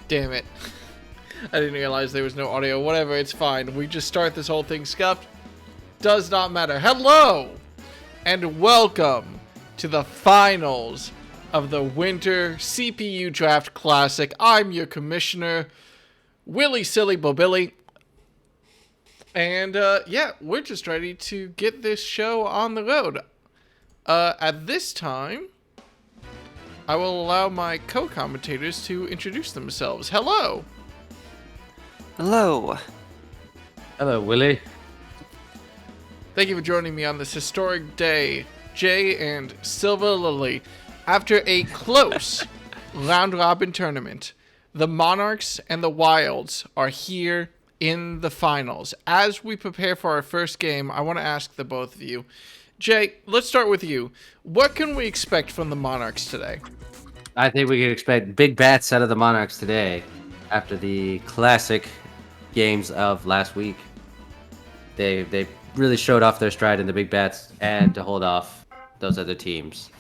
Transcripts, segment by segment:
Damn it. I didn't realize there was no audio. Whatever, it's fine. We just start this whole thing scuffed. Does not matter. Hello! And welcome to the finals of the Winter CPU Draft Classic. I'm your commissioner, Willy Silly Bobilly. And, yeah, we're just ready to get this show on the road. At this time, I will allow my co-commentators to introduce themselves. Hello! Hello. Hello, Willie. Thank you for joining me on this historic day, Jay and Silver Lily. After a close round-robin tournament, the Monarchs and the Wilds are here in the finals. As we prepare for our first game, I want to ask the both of you. Jay, let's start with you. What can we expect from the Monarchs today? I think we can expect big bats out of the Monarchs today after the classic games of last week. They really showed off their stride in the big bats and to hold off those other teams.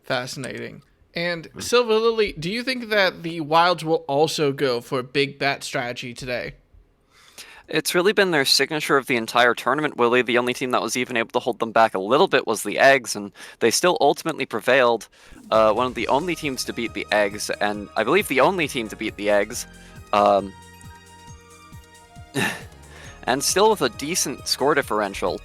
Fascinating. And Silver Lily, do you think that the Wilds will also go for a big bat strategy today? It's really been their signature of the entire tournament, Willie. The only team that was even able to hold them back a little bit was the Eggs, and they still ultimately prevailed. One of the only teams to beat the Eggs, and I believe the only team to beat the Eggs. And still with a decent score differential.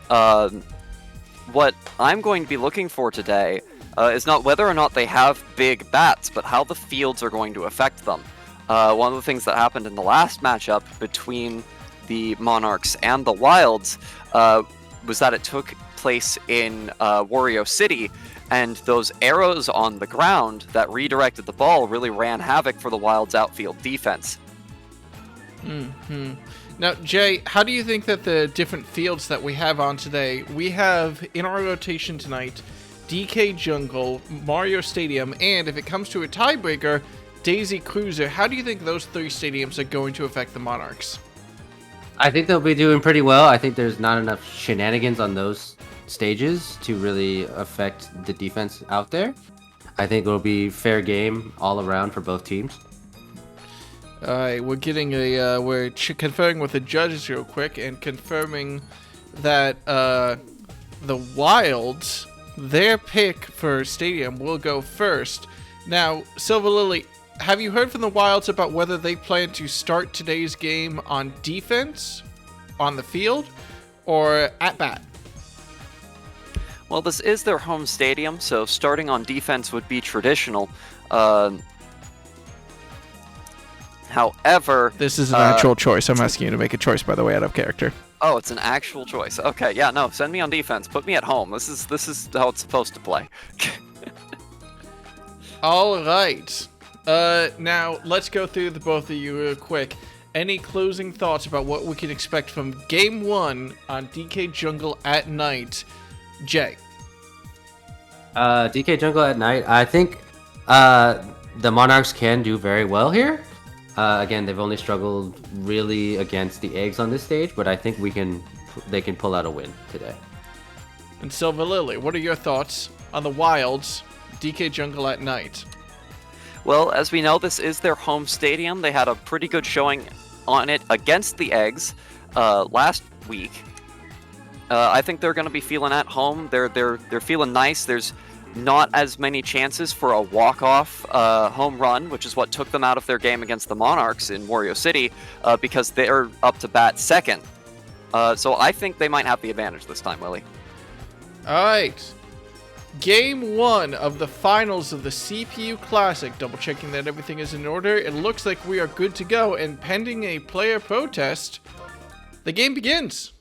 What I'm going to be looking for today is not whether or not they have big bats, but how the fields are going to affect them. One of the things that happened in the last matchup between the Monarchs and the Wilds was that it took place in Wario City, and those arrows on the ground that redirected the ball really ran havoc for the Wilds' outfield defense. Now, Jay, how do you think that the different fields that we have on today, we have in our rotation tonight, DK Jungle, Mario Stadium, and if it comes to a tiebreaker, Daisy Cruiser. How do you think those three stadiums are going to affect the Monarchs? I think they'll be doing pretty well. I think there's not enough shenanigans on those stages to really affect the defense out there. I think it'll be fair game all around for both teams. All right, we're getting we're conferring with the judges real quick and confirming that the Wilds, their pick for stadium will go first. Now, Silver Lily, have you heard from the Wilds about whether they plan to start today's game on defense, on the field, or at bat? Well, this is their home stadium, so starting on defense would be traditional. However, This is an actual choice. I'm asking you to make a choice, by the way, out of character. Oh, it's an actual choice. Okay, yeah, no, send me on defense. Put me at home. This is how it's supposed to play. All right. Now, let's go through the both of you real quick. Any closing thoughts about what we can expect from Game 1 on DK Jungle at night? Jay. DK Jungle at night, I think the Monarchs can do very well here. Again, they've only struggled really against the Eggs on this stage, but I think they can pull out a win today. And Silver Lily, what are your thoughts on the Wilds, DK Jungle at night? Well, as we know, this is their home stadium. They had a pretty good showing on it against the Eggs last week. I think they're going to be feeling at home. They're feeling nice. There's not as many chances for a walk-off home run, which is what took them out of their game against the Monarchs in Wario City, because they're up to bat second. So I think they might have the advantage this time, Willie. All right. Game 1 of the finals of the CPU Classic. Double checking that everything is in order. It looks like we are good to go, and pending a player protest, the game begins.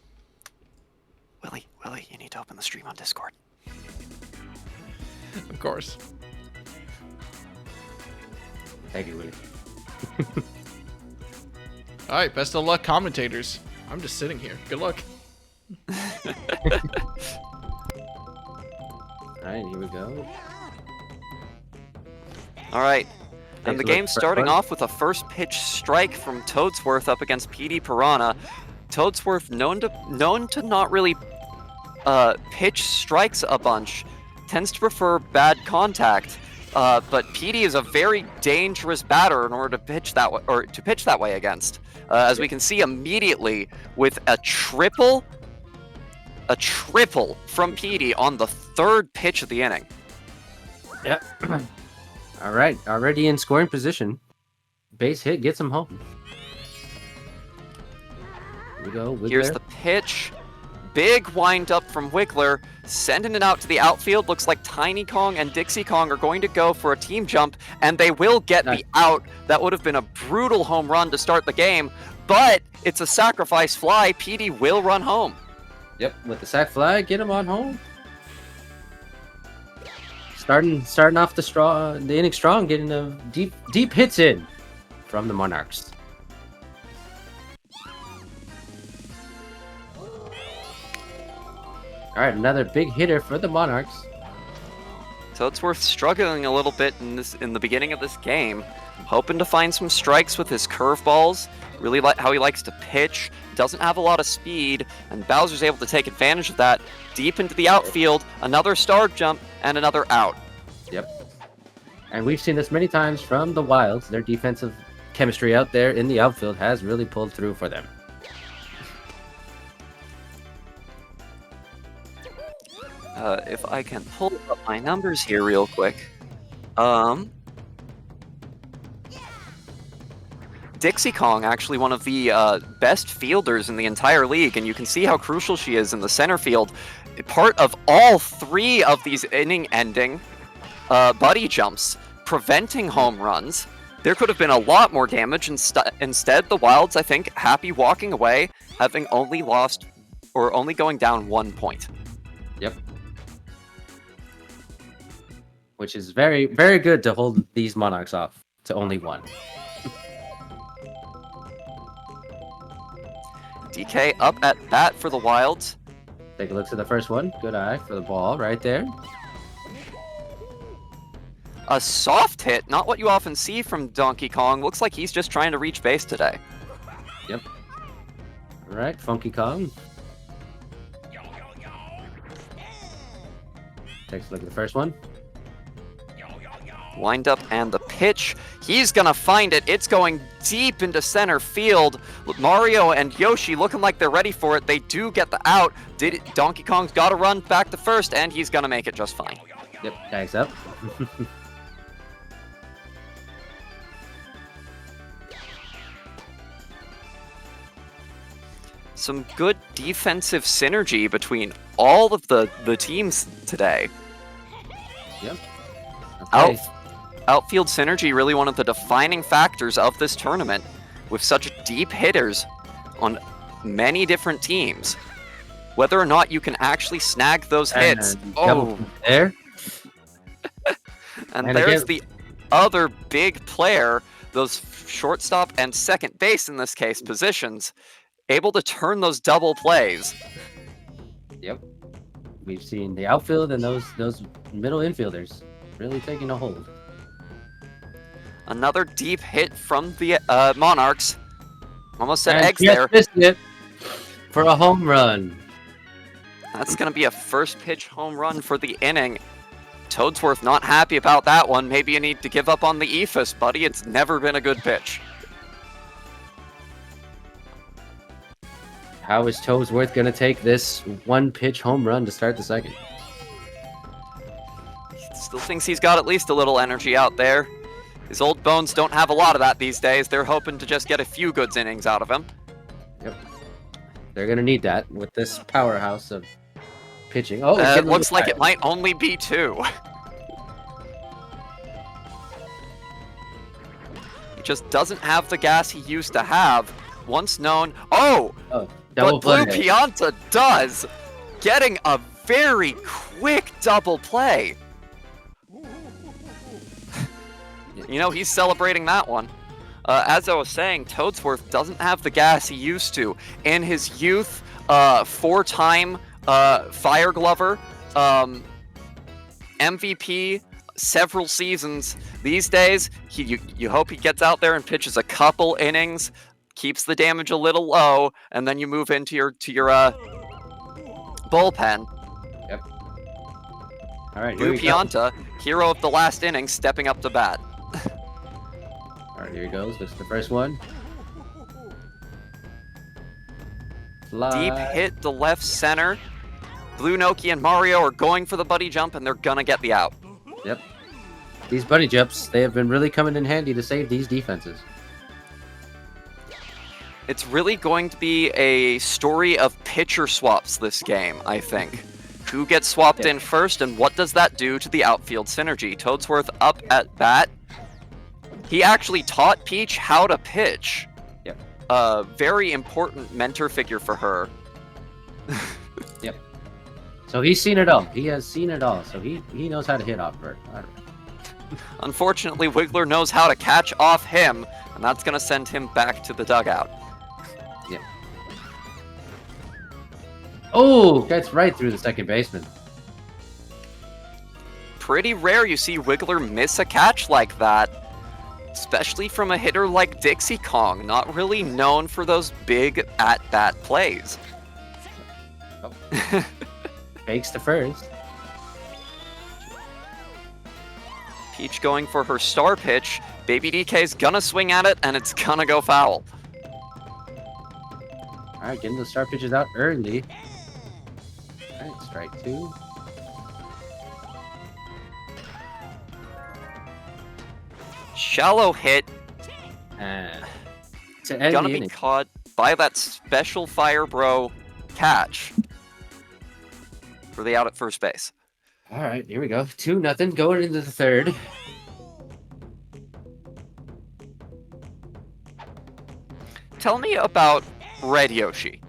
Willie, you need to open the stream on Discord. Of course. Thank you, Willie. All right, best of luck, commentators. I'm just sitting here. Good luck. All right, here we go. All right. And the Thanks, game's starting off with a first pitch strike from Toadsworth up against PD Piranha. Toadsworth, known to not really pitch strikes a bunch, tends to prefer bad contact, But PD is a very dangerous batter in order to pitch that way, against. As we can see immediately with a triple from PD on the third pitch of the inning. Yeah. All right, already in scoring position. Base hit gets him home. Here we go. Wiggler. Here's the pitch. Big wind up from Wiggler, sending it out to the outfield. Looks like Tiny Kong and Dixie Kong are going to go for a team jump, and they will get the out. That would have been a brutal home run to start the game, but it's a sacrifice fly. PD will run home. Yep, with the sac fly, get him on home. Starting off the inning strong, getting the deep hits in from the Monarchs. All right, another big hitter for the Monarchs. So it's worth struggling a little bit in the beginning of this game, hoping to find some strikes with his curveballs. Really like how he likes to pitch. Doesn't have a lot of speed, and Bowser's able to take advantage of that. Deep into the outfield, another star jump, and another out. Yep. And we've seen this many times from the Wilds. Their defensive chemistry out there in the outfield has really pulled through for them. If I can pull up my numbers here real quick. Dixie Kong, actually one of the best fielders in the entire league, and you can see how crucial she is in the center field. Part of all three of these inning-ending buddy jumps, preventing home runs. There could have been a lot more damage. Instead, the Wilds, I think, happy walking away, having only lost, or only going down 1 point. Yep. Which is very, very good to hold these Monarchs off to only one. DK up at bat for the Wilds. Take a look at the first one. Good eye for the ball right there. A soft hit, not what you often see from Donkey Kong. Looks like he's just trying to reach base today. Yep. All right, Funky Kong. Takes a look at the first one. Wind up and the pitch. He's gonna find it. It's going deep into center field. Mario and Yoshi looking like they're ready for it. They do get the out. Donkey Kong's got to run back to first, and he's gonna make it just fine. Yep, tags up. Some good defensive synergy between all of the teams today. Yep. Okay. Outfield synergy, really one of the defining factors of this tournament, with such deep hitters on many different teams. Whether or not you can actually snag those hits. Oh, there. and there's the other big player, those shortstop and second base in this case positions, able to turn those double plays. Yep. We've seen the outfield and those middle infielders really taking a hold. Another deep hit from the Monarchs. Almost said and eggs there. Missed it for a home run. That's going to be a first pitch home run for the inning. Toadsworth not happy about that one. Maybe you need to give up on the ephus, buddy. It's never been a good pitch. How is Toadsworth going to take this one pitch home run to start the second? Still thinks he's got at least a little energy out there. His old bones don't have a lot of that these days. They're hoping to just get a few good innings out of him. Yep. They're going to need that with this powerhouse of pitching. Oh, it looks like it might only be 2. He just doesn't have the gas he used to have. Once known. Oh! Double but Blue play. Pianta does! Getting a very quick double play. You know, he's celebrating that one. As I was saying, Toadsworth doesn't have the gas he used to. In his youth, 4-time Fire Glover, MVP, several seasons. These days, you hope he gets out there and pitches a couple innings, keeps the damage a little low, and then you move into your bullpen. Yep. All right, here Blue we go. Pianta, hero of the last inning, stepping up to bat. Here Hero of the last inning, stepping up to bat. All right, here he goes. This is the first one. Fly. Deep hit to left center. Blue Noki and Mario are going for the buddy jump, and they're gonna get the out. Yep. These buddy jumps, they have been really coming in handy to save these defenses. It's really going to be a story of pitcher swaps this game, I think. Who gets swapped in first, and what does that do to the outfield synergy? Toadsworth up at bat. He actually taught Peach how to pitch. Yep. A very important mentor figure for her. Yep. So he's seen it all. He has seen it all. So he knows how to hit off her. All right. Unfortunately, Wiggler knows how to catch off him, and that's going to send him back to the dugout. Yep. Oh, that's right through the second baseman. Pretty rare you see Wiggler miss a catch like that, especially from a hitter like Dixie Kong, not really known for those big at-bat plays. Oh. Fakes to first. Peach going for her star pitch. Baby DK's gonna swing at it, and it's gonna go foul. All right, getting the star pitches out early. All right, strike two. Shallow hit, And to end gonna the be inning. caught by that special Fire Bro catch for the out at first base. All right, here we go. 2-0 going into the third. Tell me about Red Yoshi.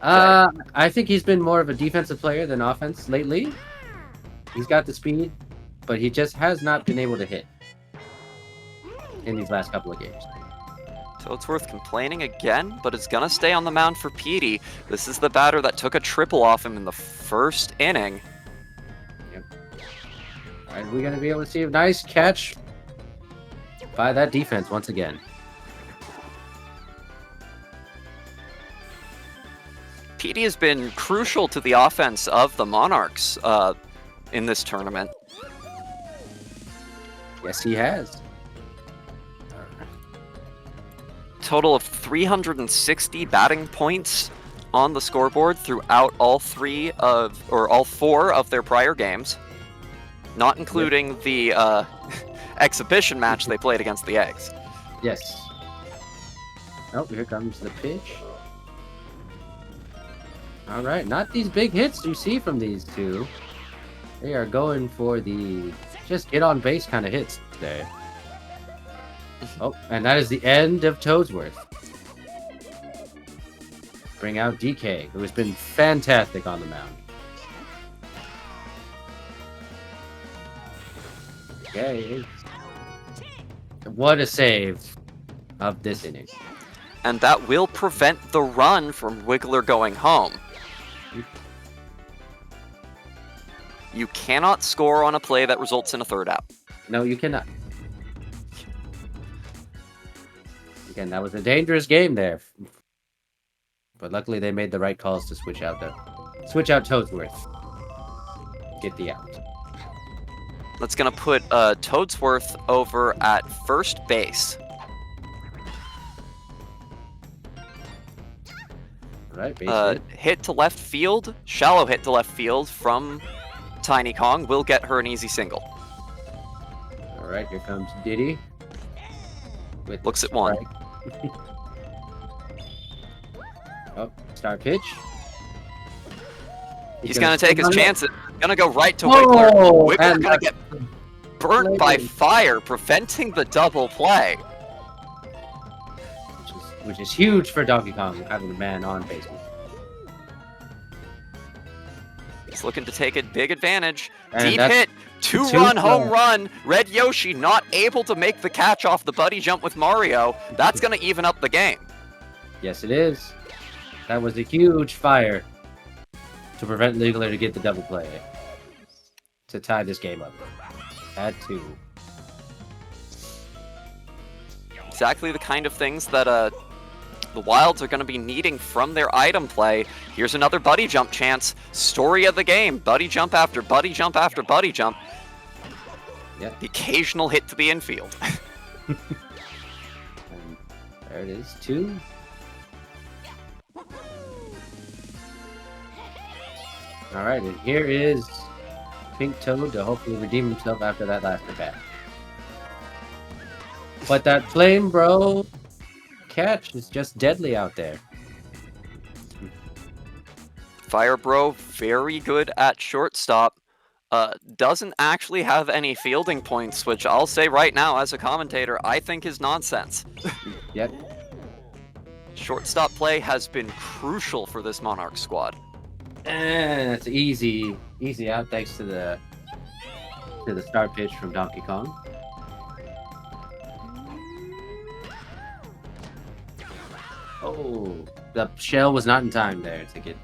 I think he's been more of a defensive player than offense lately. He's got the speed, but he just has not been able to hit in these last couple of games. Toadsworth complaining again, but is gonna stay on the mound for Petey. This is the batter that took a triple off him in the first inning. All right, we're going to be able to see a nice catch by that defense once again. Petey has been crucial to the offense of the Monarchs in this tournament. Yes, he has. Total of 360 batting points on the scoreboard throughout all four of their prior games, not including the exhibition match they played against the Eggs. Yes. Oh, here comes the pitch. All right, not these big hits you see from these two. They are going for the just get on base kind of hits today. Oh, and that is the end of Toadsworth. Bring out DK, who has been fantastic on the mound. Okay. What a save of this inning. And that will prevent the run from Wiggler going home. You cannot score on a play that results in a third out. No, you cannot. Again, that was a dangerous game there. But luckily they made the right calls to switch out Toadsworth. Get the out. That's going to put Toadsworth over at first base. All right, base hit. Hit to left field, shallow hit to left field from Tiny Kong will get her an easy single. All right, here comes Diddy. With Looks at one. Oh, star pitch. He's going to take his chances. Going to go right to Whoa! Wiggler. Wiggler And going to get burnt by play. fire, preventing the double play. Which is huge for Donkey Kong, having a man on base. He's looking to take a big advantage. And Deep that's hit, two-run home run. Red Yoshi not able to make the catch off the buddy jump with Mario. That's going to even up the game. Yes, it is. That was a huge fire to prevent Wiggler to get the double play to tie this game up at 2. Exactly the kind of things that the Wilds are going to be needing from their item play. Here's another buddy jump chance. Story of the game. Buddy jump after buddy jump after buddy jump. Yep. The occasional hit to the infield. And there it is, 2. All right, and here is Pink Toad to hopefully redeem himself after that last attack. But that Flame Bro catch is just deadly out there. Fire Bro, very good at shortstop. Doesn't actually have any fielding points, which I'll say right now as a commentator, I think is nonsense. Yep. Shortstop play has been crucial for this Monarch squad. And it's easy out thanks to the start pitch from Donkey Kong. Oh, the shell was not in time there to get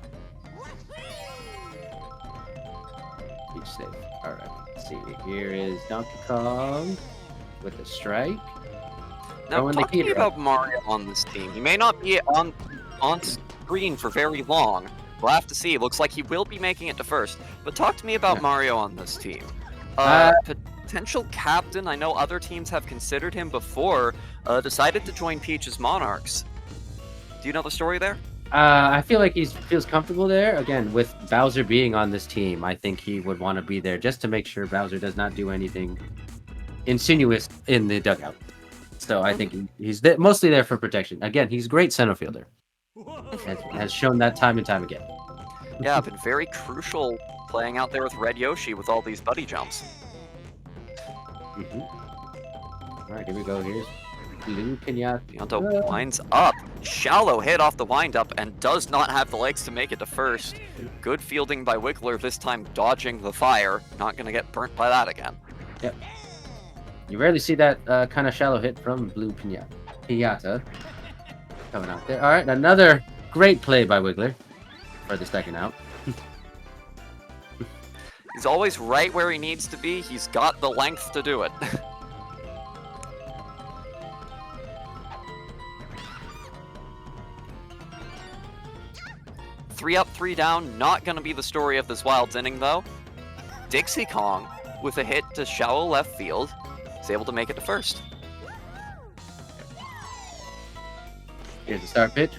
each save. All right, let's see. Here is Donkey Kong with a strike. Now, talk to me about Mario on this team. He may not be on screen for very long. We'll have to see. It looks like he will be making it to first. But talk to me about Mario on this team. Potential captain. I know other teams have considered him before. Decided to join Peach's Monarchs. Do you know the story there? I feel like he feels comfortable there. Again, with Bowser being on this team, I think he would want to be there just to make sure Bowser does not do anything insinuous in the dugout. So I think he's mostly there for protection. Again, he's a great center fielder. Has shown that time and time again. Yeah, been very crucial playing out there with Red Yoshi with all these buddy jumps. All right, here we go. Here's Blue Pinata. Pinata winds up. Shallow hit off the windup and does not have the legs to make it to first. Good fielding by Wiggler, this time dodging the fire. Not going to get burnt by that again. Yep. You rarely see that kind of shallow hit from Blue Pinata coming out there. All right, another great play by Wiggler for the second out. He's always right where he needs to be. He's got the length to do it. Three up, 3 down. Not going to be the story of this Wilds inning, though. Dixie Kong, with a hit to shallow left field, is able to make it to first. Here's the start pitch.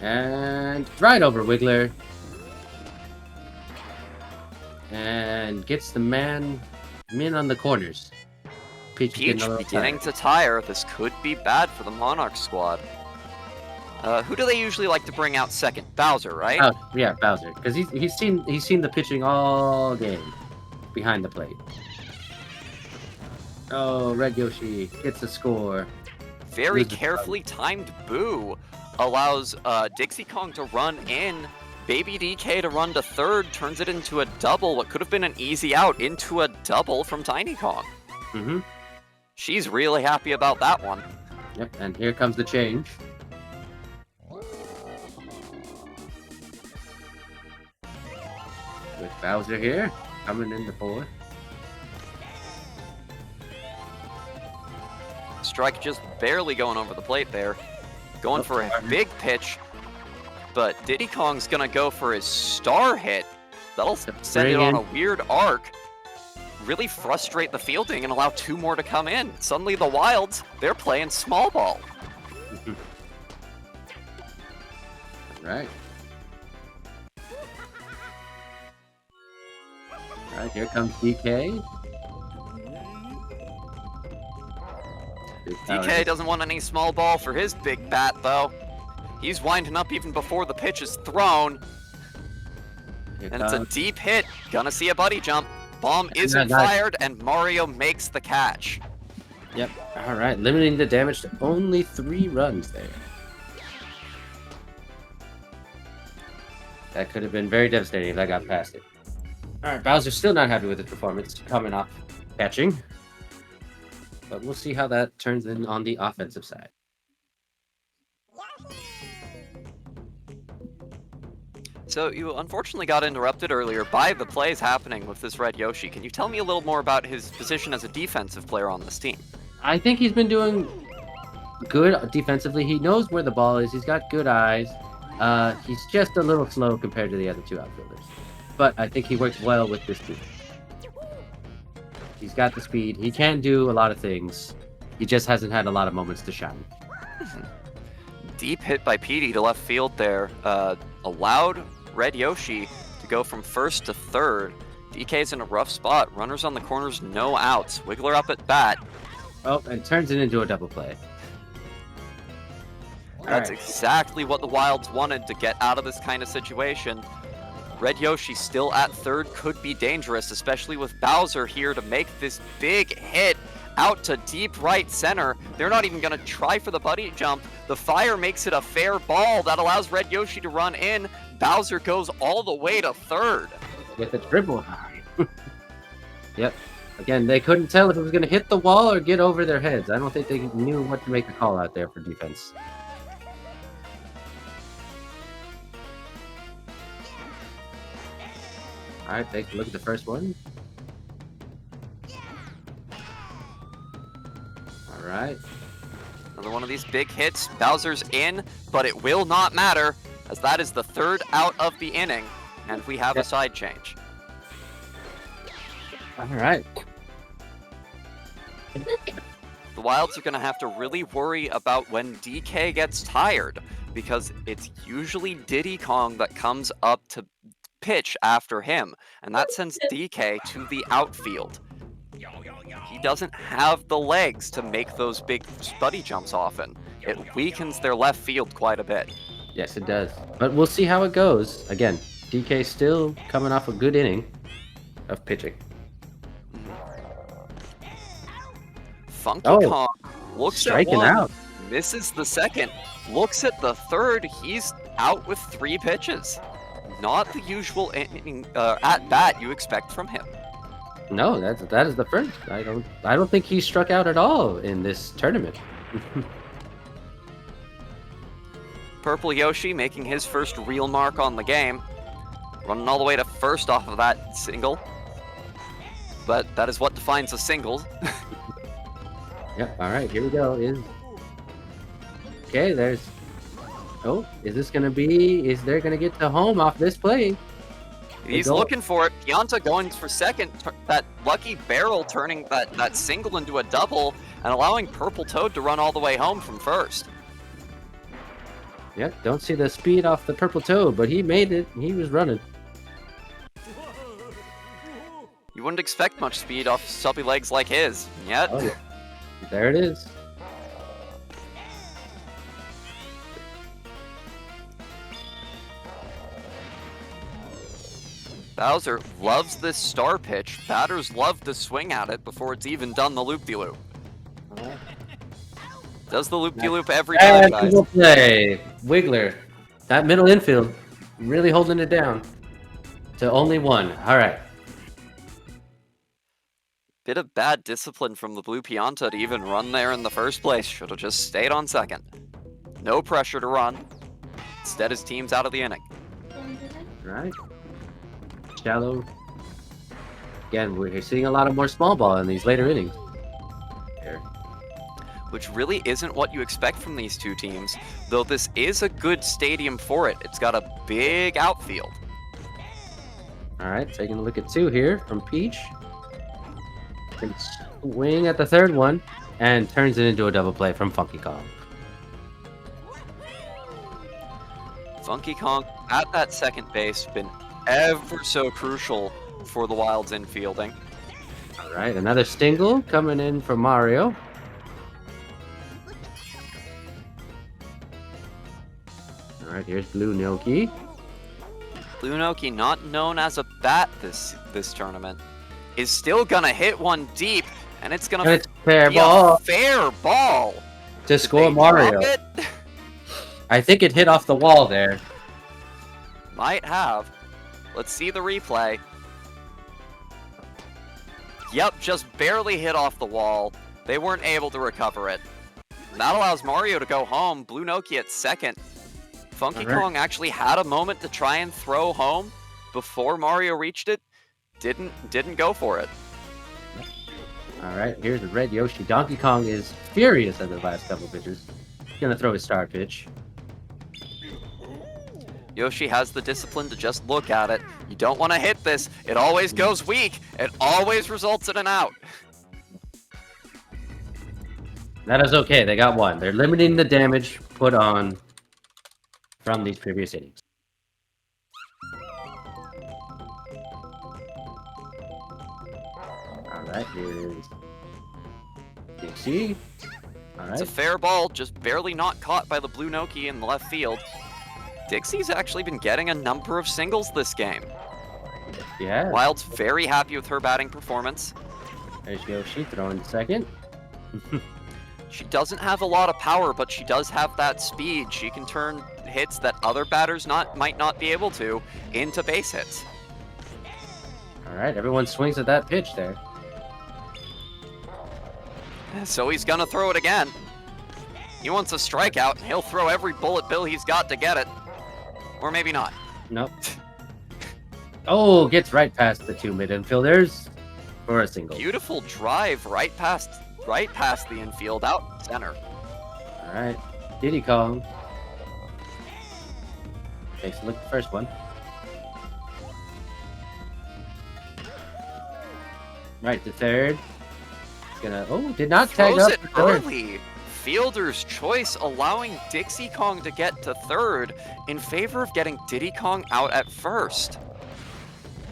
And right over Wiggler. And gets the man on the corners. Peach beginning to tire. This could be bad for the Monarch squad. Who do they usually like to bring out second? Bowser, right? Oh, yeah, Bowser. Because he's seen the pitching all game behind the plate. Oh, Red Yoshi gets a score. Very carefully timed boo allows Dixie Kong to run in. Baby DK to run to third, turns it into a double. What could have been an easy out into a double from Tiny Kong. She's really happy about that one. Yep, and here comes the change. With Bowser here, coming in the fourth. Strike just barely going over the plate there. Going for a big pitch, but Diddy Kong's gonna go for his star hit. That'll send it on a weird arc. Really frustrate the fielding and allow 2 more to come in. Suddenly the Wilds, they're playing small ball. Right. Alright, here comes DK. DK doesn't want any small ball for his big bat, though. He's winding up even before the pitch is thrown. And it's a deep hit. Gonna see a buddy jump. Bomb isn't fired, and Mario makes the catch. Yep. Alright, limiting the damage to only 3 runs there. That could have been very devastating if I got past it. Alright, Bowser's still not happy with the performance coming off catching. But we'll see how that turns in on the offensive side. So you unfortunately got interrupted earlier by the plays happening with this Red Yoshi. Can you tell me a little more about his position as a defensive player on this team? I think he's been doing good defensively. He knows where the ball is. He's got good eyes. He's just a little slow compared to the other two outfielders. But I think he works well with this team. He's got the speed. He can do a lot of things. He just hasn't had a lot of moments to shine. Deep hit by PD to left field there. Allowed Red Yoshi to go from first to third. DK's in a rough spot. Runners on the corners, no outs. Wiggler up at bat. Oh, and turns it into a double play. That's exactly what the Wilds wanted to get out of this kind of situation. Red Yoshi still at third could be dangerous, especially with Bowser here to make this big hit out to deep right center. They're not even going to try for the buddy jump. The fire makes it a fair ball that allows Red Yoshi to run in. Bowser goes all the way to third. With a dribble high. Yep. Again, they couldn't tell if it was going to hit the wall or get over their heads. I don't think they knew what to make the call out there for defense. All right, take a look at the first one. All right. Another one of these big hits. Bowser's in, but it will not matter, as that is the third out of the inning, and we have a side change. All right. The Wilds are going to have to really worry about when DK gets tired, because it's usually Diddy Kong that comes up to pitch after him, and that sends DK to the outfield. He doesn't have the legs to make those big buddy jumps often. It weakens their left field quite a bit. Yes, it does. But we'll see how it goes. Again, DK still coming off a good inning of pitching. Funky Kong looks striking at one, out. misses the second, looks at the third. He's out with 3 pitches. Not the usual inning, at bat you expect from him. No, that is the first. I don't think he struck out at all in this tournament. Purple Yoshi making his first real mark on the game, running all the way to first off of that single. But that is what defines a single. Yep. All right, here we go. Okay, there's. Oh, is this gonna be? Is there gonna get to home off this play? He's looking for it. Pianta going for second. That lucky barrel turning that single into a double and allowing Purple Toad to run all the way home from first. Yep. Don't see the speed off the Purple Toad, but he made it. He was running. You wouldn't expect much speed off stubby legs like his, yet. Oh, yeah. There it is. Bowser loves this star pitch. Batters love to swing at it before it's even done the loop-de-loop. Does the loop-de-loop every time, guys. Double play. Wiggler. That middle infield really holding it down to only 1. All right. Bit of bad discipline from the blue Pianta to even run there in the first place. Should have just stayed on second. No pressure to run. Instead, his team's out of the inning. All right. Shallow. Again, we're seeing a lot of more small ball in these later innings. There. Which really isn't what you expect from these two teams, though this is a good stadium for it. It's got a big outfield. All right, taking a look at 2 here from Peach. Can swing at the third one and turns it into a double play from Funky Kong. Funky Kong at that second base, been ever so crucial for the Wilds infielding. All right, another single coming in from Mario. All right, here's Blue Noki. Blue Noki, not known as a bat this tournament, is still gonna hit one deep, and it's gonna It's fair be ball a fair ball. to Did score they Mario. drop it? I think it hit off the wall there. Might have. Let's see the replay. Yep, just barely hit off the wall. They weren't able to recover it. And that allows Mario to go home. Blue Noki at second. Funky Alright. Kong actually had a moment to try and throw home before Mario reached it. Didn't go for it. All right, here's the red Yoshi. Donkey Kong is furious at the last couple pitches. He's gonna throw his star pitch. Yoshi has the discipline to just look at it. You don't want to hit this. It always goes weak. It always results in an out. That is okay. They got one. They're limiting the damage put on from these previous innings. All right, here's Dixie. All It's a right. fair ball, just barely not caught by the blue Noki in the left field. Dixie's actually been getting a number of singles this game. Yeah. Wild's very happy with her batting performance. There's Yoshi throwing to second. She doesn't have a lot of power, but she does have that speed. She can turn hits that other batters might not be able to into base hits. All right, everyone swings at that pitch there. So he's gonna throw it again. He wants a strikeout, and he'll throw every bullet bill he's got to get it. Or maybe not. Nope. Oh, gets right past the two mid infielders for a single. Beautiful drive right past the infield, out center. All right, Diddy Kong takes a look at the first one. Right to third. He's gonna. Oh, did not tag Throws up it for third. early. Fielder's choice, allowing Dixie Kong to get to third in favor of getting Diddy Kong out at first.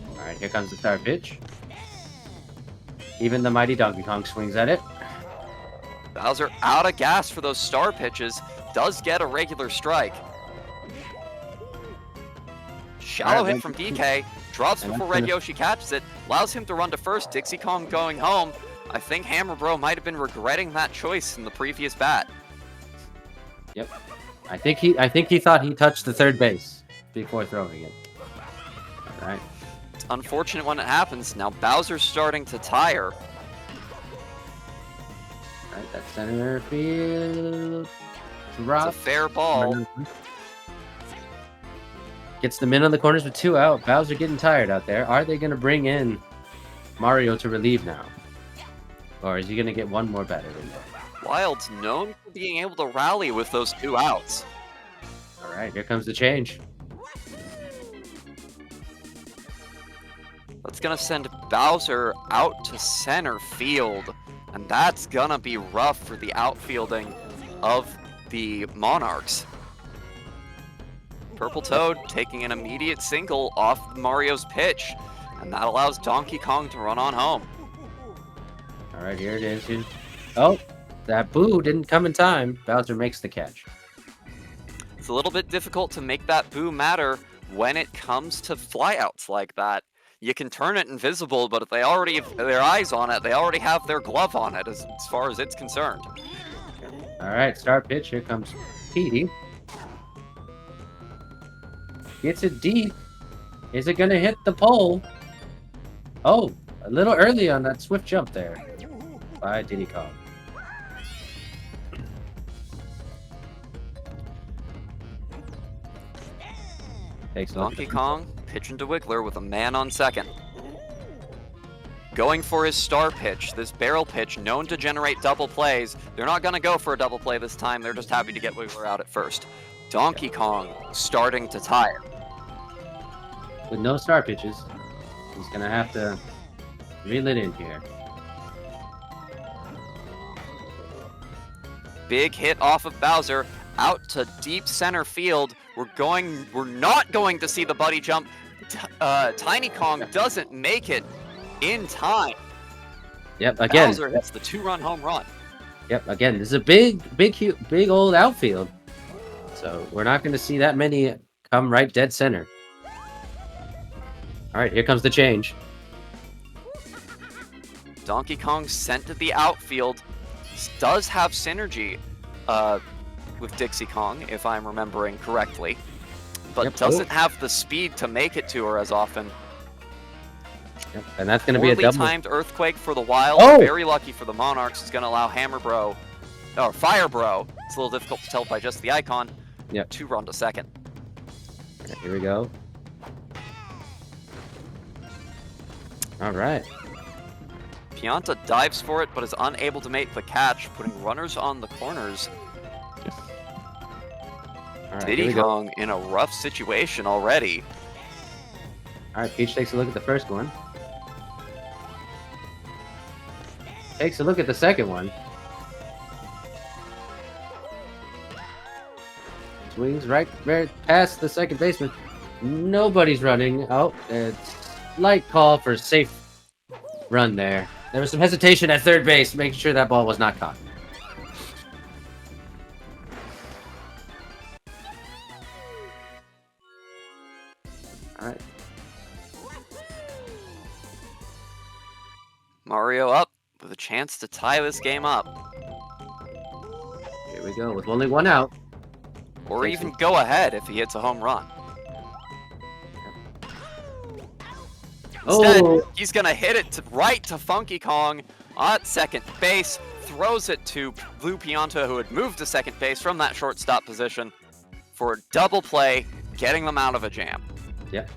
All right, here comes the third pitch. Even the mighty Donkey Kong swings at it. Bowser out of gas for those star pitches, does get a regular strike. Shallow Alright, hit from DK, drops and before that's Red gonna- Yoshi catches it, allows him to run to first, Dixie Kong going home. I think Hammer Bro might have been regretting that choice in the previous bat. Yep. I think he thought he touched the third base before throwing it. All right. It's unfortunate when it happens. Now Bowser's starting to tire. All right, that's center field. It's Drop. a fair ball. Gets them in on the corners with two out. Bowser getting tired out there. Are they going to bring in Mario to relieve now? Or is he going to get one more batter in there? Wild's known for being able to rally with those two outs. All right, here comes the change. That's gonna send Bowser out to center field, and that's gonna be rough for the outfielding of the Monarchs. Purple Toad taking an immediate single off Mario's pitch, and that allows Donkey Kong to run on home. All right, here it is. Oh, that boo didn't come in time. Bowser makes the catch. It's a little bit difficult to make that boo matter when it comes to flyouts like that. You can turn it invisible, but if they already have their eyes on it, they already have their glove on it as far as it's concerned. All right, start pitch. Here comes Petey. Gets it deep. Is it going to hit the pole? Oh, a little early on that swift jump there by Diddy Kong. Takes a look at Donkey the- Kong pitching to Wiggler with a man on second. Going for his star pitch, this barrel pitch known to generate double plays. They're not going to go for a double play this time. They're just happy to get Wiggler out at first. Donkey Kong starting to tire. With no star pitches, he's going to have to reel it in here. Big hit off of Bowser out to deep center field. We're not going to see the buddy jump. Tiny Kong doesn't make it in time. Yep, again. Bowser hits the 2-run home run. Yep, again, this is a big old outfield. So we're not going to see that many come right dead center. All right, here comes the change. Donkey Kong sent to the outfield. Does have synergy with Dixie Kong, if I'm remembering correctly, but Yep. doesn't have the speed to make it to her as often. Yep, and that's going to be a Poorly double. timed Earthquake for the Wild. Oh! Very lucky for the Monarchs. Is going to allow Hammer Bro, or Fire Bro. It's a little difficult to tell by just the icon. Yep. 2 run to second. Okay, here we go. All right. Pianta dives for it, but is unable to make the catch, putting runners on the corners. All right, here Diddy we go. Kong in a rough situation already. All right, Peach takes a look at the first one. Takes a look at the second one. Swings right past the second baseman. Nobody's running. Oh, it's light call for a safe run there. There was some hesitation at third base, making sure that ball was not caught. All right. Mario up with a chance to tie this game up. Here we go with only one out. Or even go ahead if he hits a home run. Instead, he's going to hit it right to Funky Kong at second base. Throws it to Blue Pianta, who had moved to second base from that shortstop position for a double play, getting them out of a jam. Yep.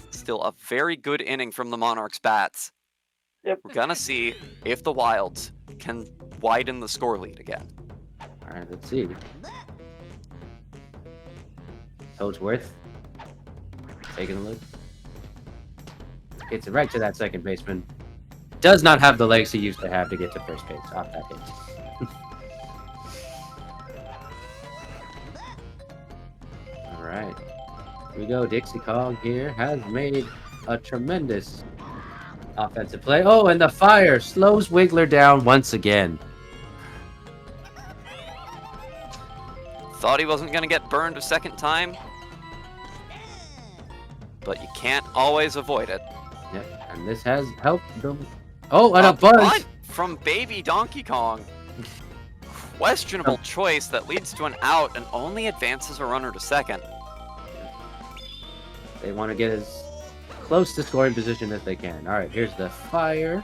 Still a very good inning from the Monarchs' bats. Yep. We're going to see if the Wilds can widen the score lead again. All right, let's see. Toadsworth taking a look. Hits it right to that second baseman. Does not have the legs he used to have to get to first base off that hit. All right. Here we go. Dixie Kong here has made a tremendous offensive play. Oh, and the fire slows Wiggler down once again. Thought he wasn't going to get burned a second time, but you can't always avoid it. Yep, and this has helped them. Oh, and a bunt from Baby Donkey Kong. Questionable choice that leads to an out and only advances a runner to second. They want to get as close to scoring position as they can. All right, here's the fire.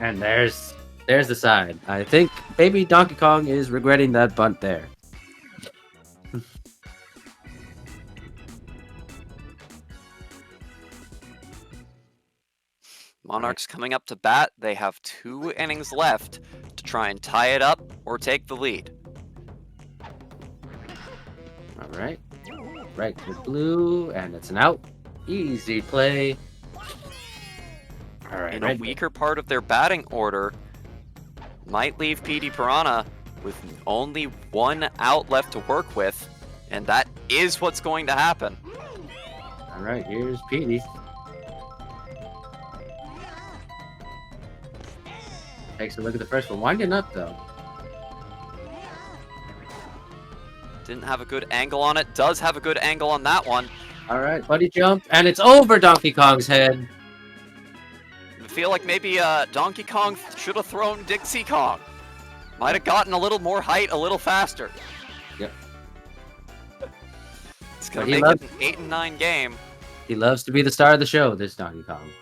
And there's the side. I think Baby Donkey Kong is regretting that bunt there. Monarchs coming up to bat. They have 2 innings left to try and tie it up or take the lead. All right. Right to blue, and it's an out. Easy play. All right. In a weaker part of their batting order, might leave PD Piranha with only 1 out left to work with, and that is what's going to happen. All right, here's Petey. Takes a look at the first one. Winding up, though. Didn't have a good angle on it. Does have a good angle on that one. All right, buddy jump, and it's over Donkey Kong's head. I feel like maybe Donkey Kong should have thrown Dixie Kong. Might have gotten a little more height, a little faster. Yep. It's going to make it an 8 and 9 game. He loves to be the star of the show, this Donkey Kong.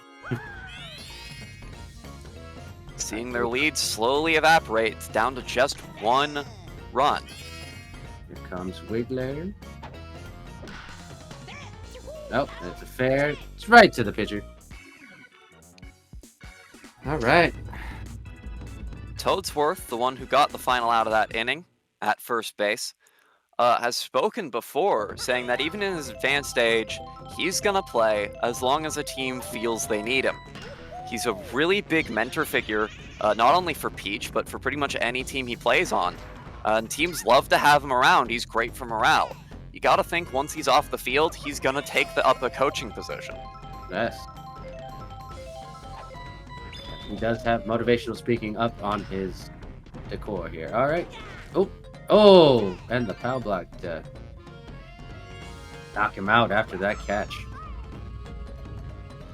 Seeing their lead slowly evaporate, it's down to just 1 run. Here comes Wiggler. Nope, that's a fair. It's right to the pitcher. All right. Toadsworth, the one who got the final out of that inning at first base, has spoken before, saying that even in his advanced age, he's going to play as long as a team feels they need him. He's a really big mentor figure, not only for Peach, but for pretty much any team he plays on. And teams love to have him around. He's great for morale. You got to think once he's off the field, he's going to take up a coaching position. Yes. He does have motivational speaking up on his decor here. All right. Oh, and the foul block to knock him out after that catch.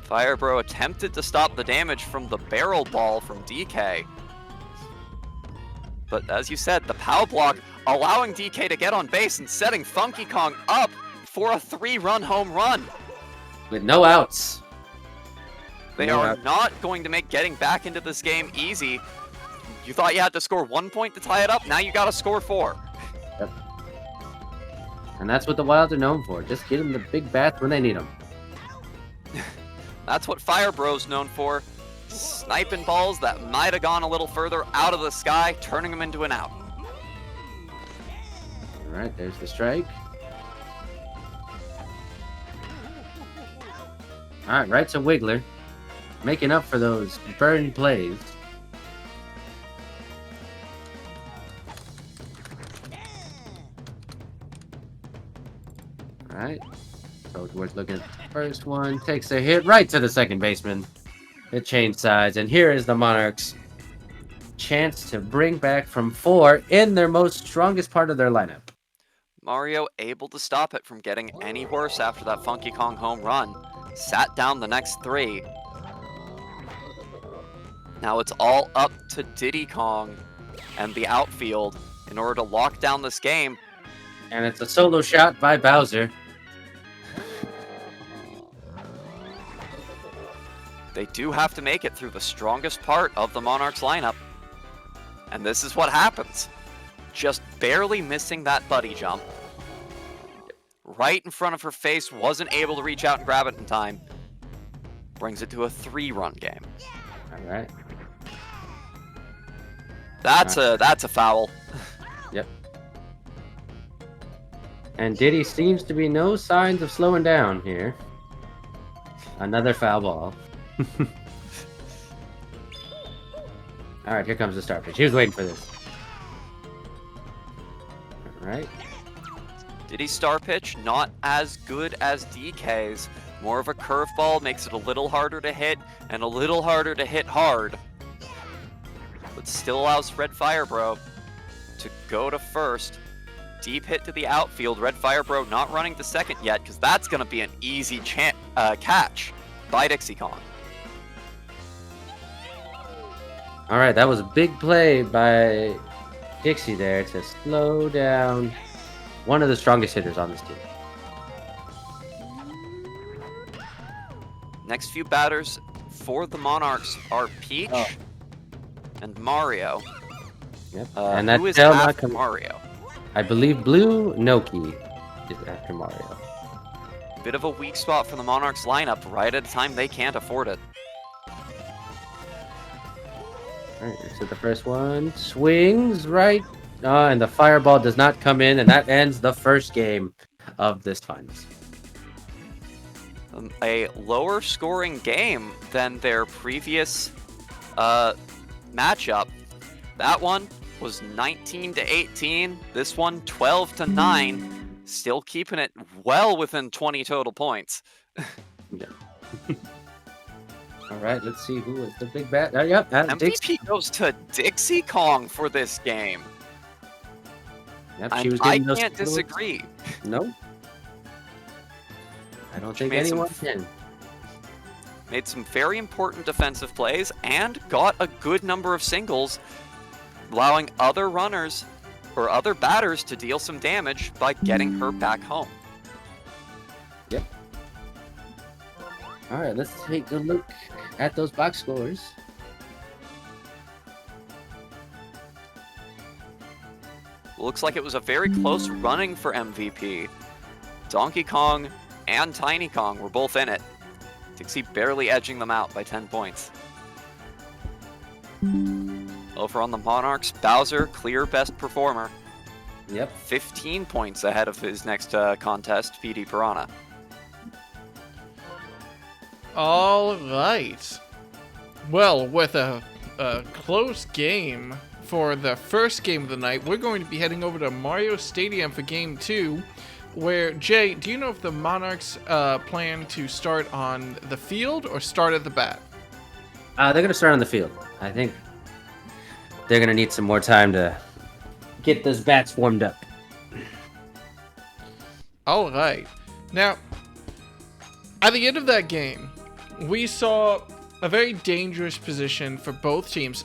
Firebro attempted to stop the damage from the barrel ball from DK. But as you said, the pow block allowing DK to get on base and setting Funky Kong up for a 3-run home run. With no outs. They are not going to make getting back into this game easy. You thought you had to score 1 point to tie it up? Now you gotta score 4. Yep. And that's what the Wilds are known for. Just getting the big bats when they need them. That's what Fire Bro's known for. Sniping balls that might have gone a little further out of the sky, turning them into an out. All right, there's the strike. All right, right to Wiggler. Making up for those burn plays. All right. So we're looking at the first one. Takes a hit right to the second baseman. It changed sides. And here is the Monarchs' chance to bring back from 4 in their most strongest part of their lineup. Mario able to stop it from getting any worse after that Funky Kong home run. Sat down the next 3. Now it's all up to Diddy Kong and the outfield in order to lock down this game. And it's a solo shot by Bowser. They do have to make it through the strongest part of the Monarchs lineup. And this is what happens. Just barely missing that buddy jump. Right in front of her face, wasn't able to reach out and grab it in time. Brings it to a 3-run game. All right. That's a foul. Yep. And Diddy seems to be no signs of slowing down here. Another foul ball. All right, here comes the start pitch. He was waiting for this. All right. Diddy's star pitch, not as good as DK's. More of a curveball, makes it a little harder to hit and a little harder to hit hard. But still allows Red Firebro to go to first. Deep hit to the outfield. Red Firebro not running to second yet because that's going to be an easy catch by Dixie Kong. All right, that was a big play by Dixie there to slow down one of the strongest hitters on this team. Next few batters for the Monarchs are Peach and Mario. Yep. And that's who is still after not Mario? I believe Blue Noki is after Mario. Bit of a weak spot for the Monarchs lineup right at a time they can't afford it. All right, so the first one swings right, and the fireball does not come in, and that ends the first game of this finals. A lower scoring game than their previous matchup. That one was 19-18. This one 12-9. Still keeping it well within 20 total points. Yeah. All right, let's see who is the big bat. Yep, MVP goes to Dixie Kong for this game. Yep, she was getting those can't disagree. No. I don't think anyone can. Made some very important defensive plays and got a good number of singles, allowing other runners or other batters to deal some damage by getting her back home. Yep. All right, let's take a look at those box scores. Looks like it was a very close running for MVP. Donkey Kong and Tiny Kong were both in it. Dixie barely edging them out by 10 points. Over on the Monarchs, Bowser, clear best performer. Yep. 15 points ahead of his next contest, PD Piranha. All right. Well, with a close game for the first game of the night, we're going to be heading over to Mario Stadium for Game 2, where, Jay, do you know if the Monarchs plan to start on the field or start at the bat? They're going to start on the field. I think they're going to need some more time to get those bats warmed up. All right. Now, at the end of that game, we saw a very dangerous position for both teams.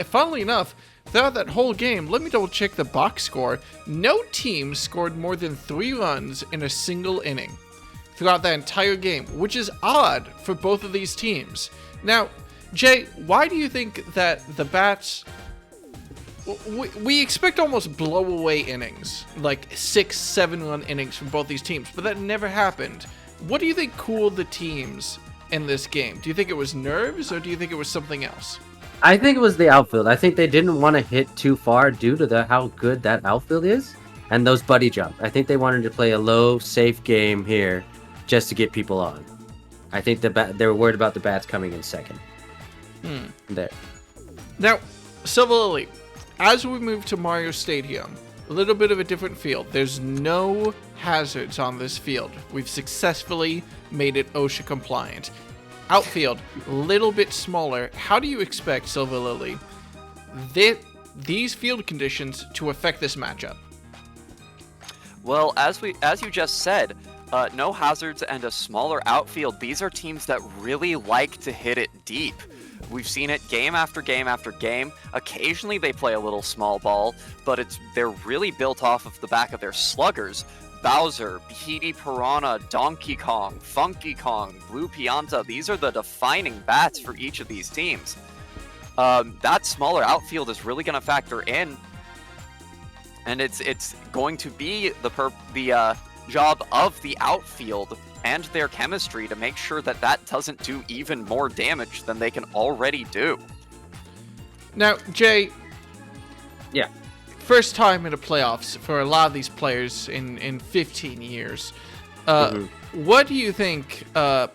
Funnily enough, throughout that whole game, let me double check the box score. No team scored more than 3 runs in a single inning throughout that entire game, which is odd for both of these teams. Now, Jay, why do you think that the bats we expect almost blow-away innings, like 6-7 run innings from both these teams, but that never happened. What do you think cooled the teams in this game? Do you think it was nerves, or do you think it was something else? I think it was the outfield. I think they didn't want to hit too far due to how good that outfield is, and those buddy jump. I think they wanted to play a low, safe game here, just to get people on. I think they were worried about the bats coming in second. There. Now, Silver Lily, as we move to Mario Stadium, a little bit of a different field. There's no hazards on this field. We've successfully made it OSHA compliant. Outfield, a little bit smaller. How do you expect, Silver Lily, these field conditions to affect this matchup? Well, as you just said, no hazards and a smaller outfield. These are teams that really like to hit it deep. We've seen it game after game after game. Occasionally they play a little small ball, but they're really built off of the back of their sluggers. Bowser, Petey Piranha, Donkey Kong, Funky Kong, Blue Pianta, these are the defining bats for each of these teams. That smaller outfield is really going to factor in, and it's going to be the job of the outfield and their chemistry to make sure that doesn't do even more damage than they can already do. Now, Jay. Yeah. First time in the playoffs for a lot of these players in 15 years. What do you think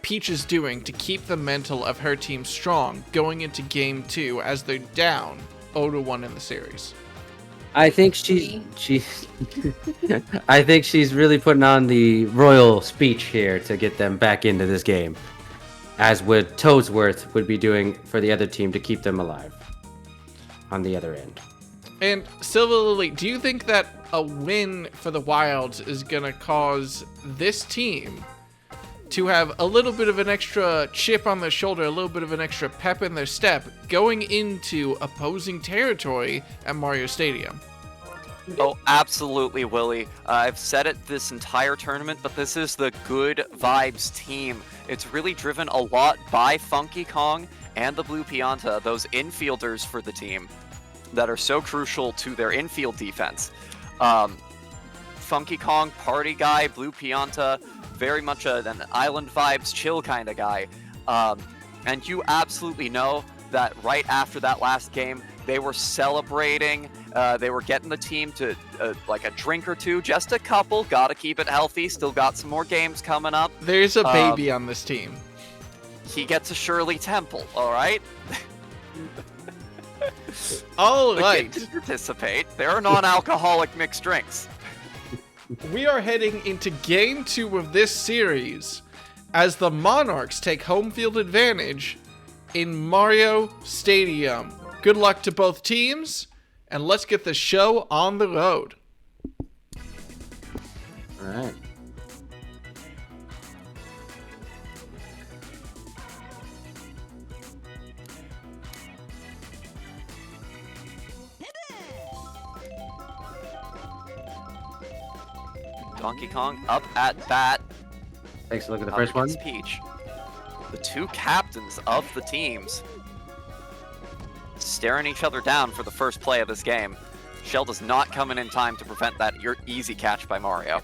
Peach is doing to keep the mental of her team strong going into Game 2 as they're down 0-1 in the series? I think I think she's really putting on the royal speech here to get them back into this game, as would Toadsworth would be doing for the other team to keep them alive on the other end. And Silver Lily, do you think that a win for the Wilds is going to cause this team to have a little bit of an extra chip on their shoulder, a little bit of an extra pep in their step going into opposing territory at Mario Stadium? Oh, absolutely, Willie. I've said it this entire tournament, but this is the good vibes team. It's really driven a lot by Funky Kong and the Blue Pianta, those infielders for the team that are so crucial to their infield defense. Funky Kong, party guy, Blue Pianta, very much an island vibes, chill kind of guy. And you absolutely know that right after that last game, they were celebrating. They were getting the team to like a drink or two, just a couple. Gotta keep it healthy. Still got some more games coming up. There's a baby on this team. He gets a Shirley Temple, all right? All right. To participate. There are non-alcoholic mixed drinks. We are heading into Game 2 of this series as the Monarchs take home field advantage in Mario Stadium. Good luck to both teams, and let's get the show on the road. All right. Donkey Kong up at bat. Takes a look at the first one. Peach. The two captains of the teams staring each other down for the first play of this game. Shell does not come in time to prevent that easy catch by Mario.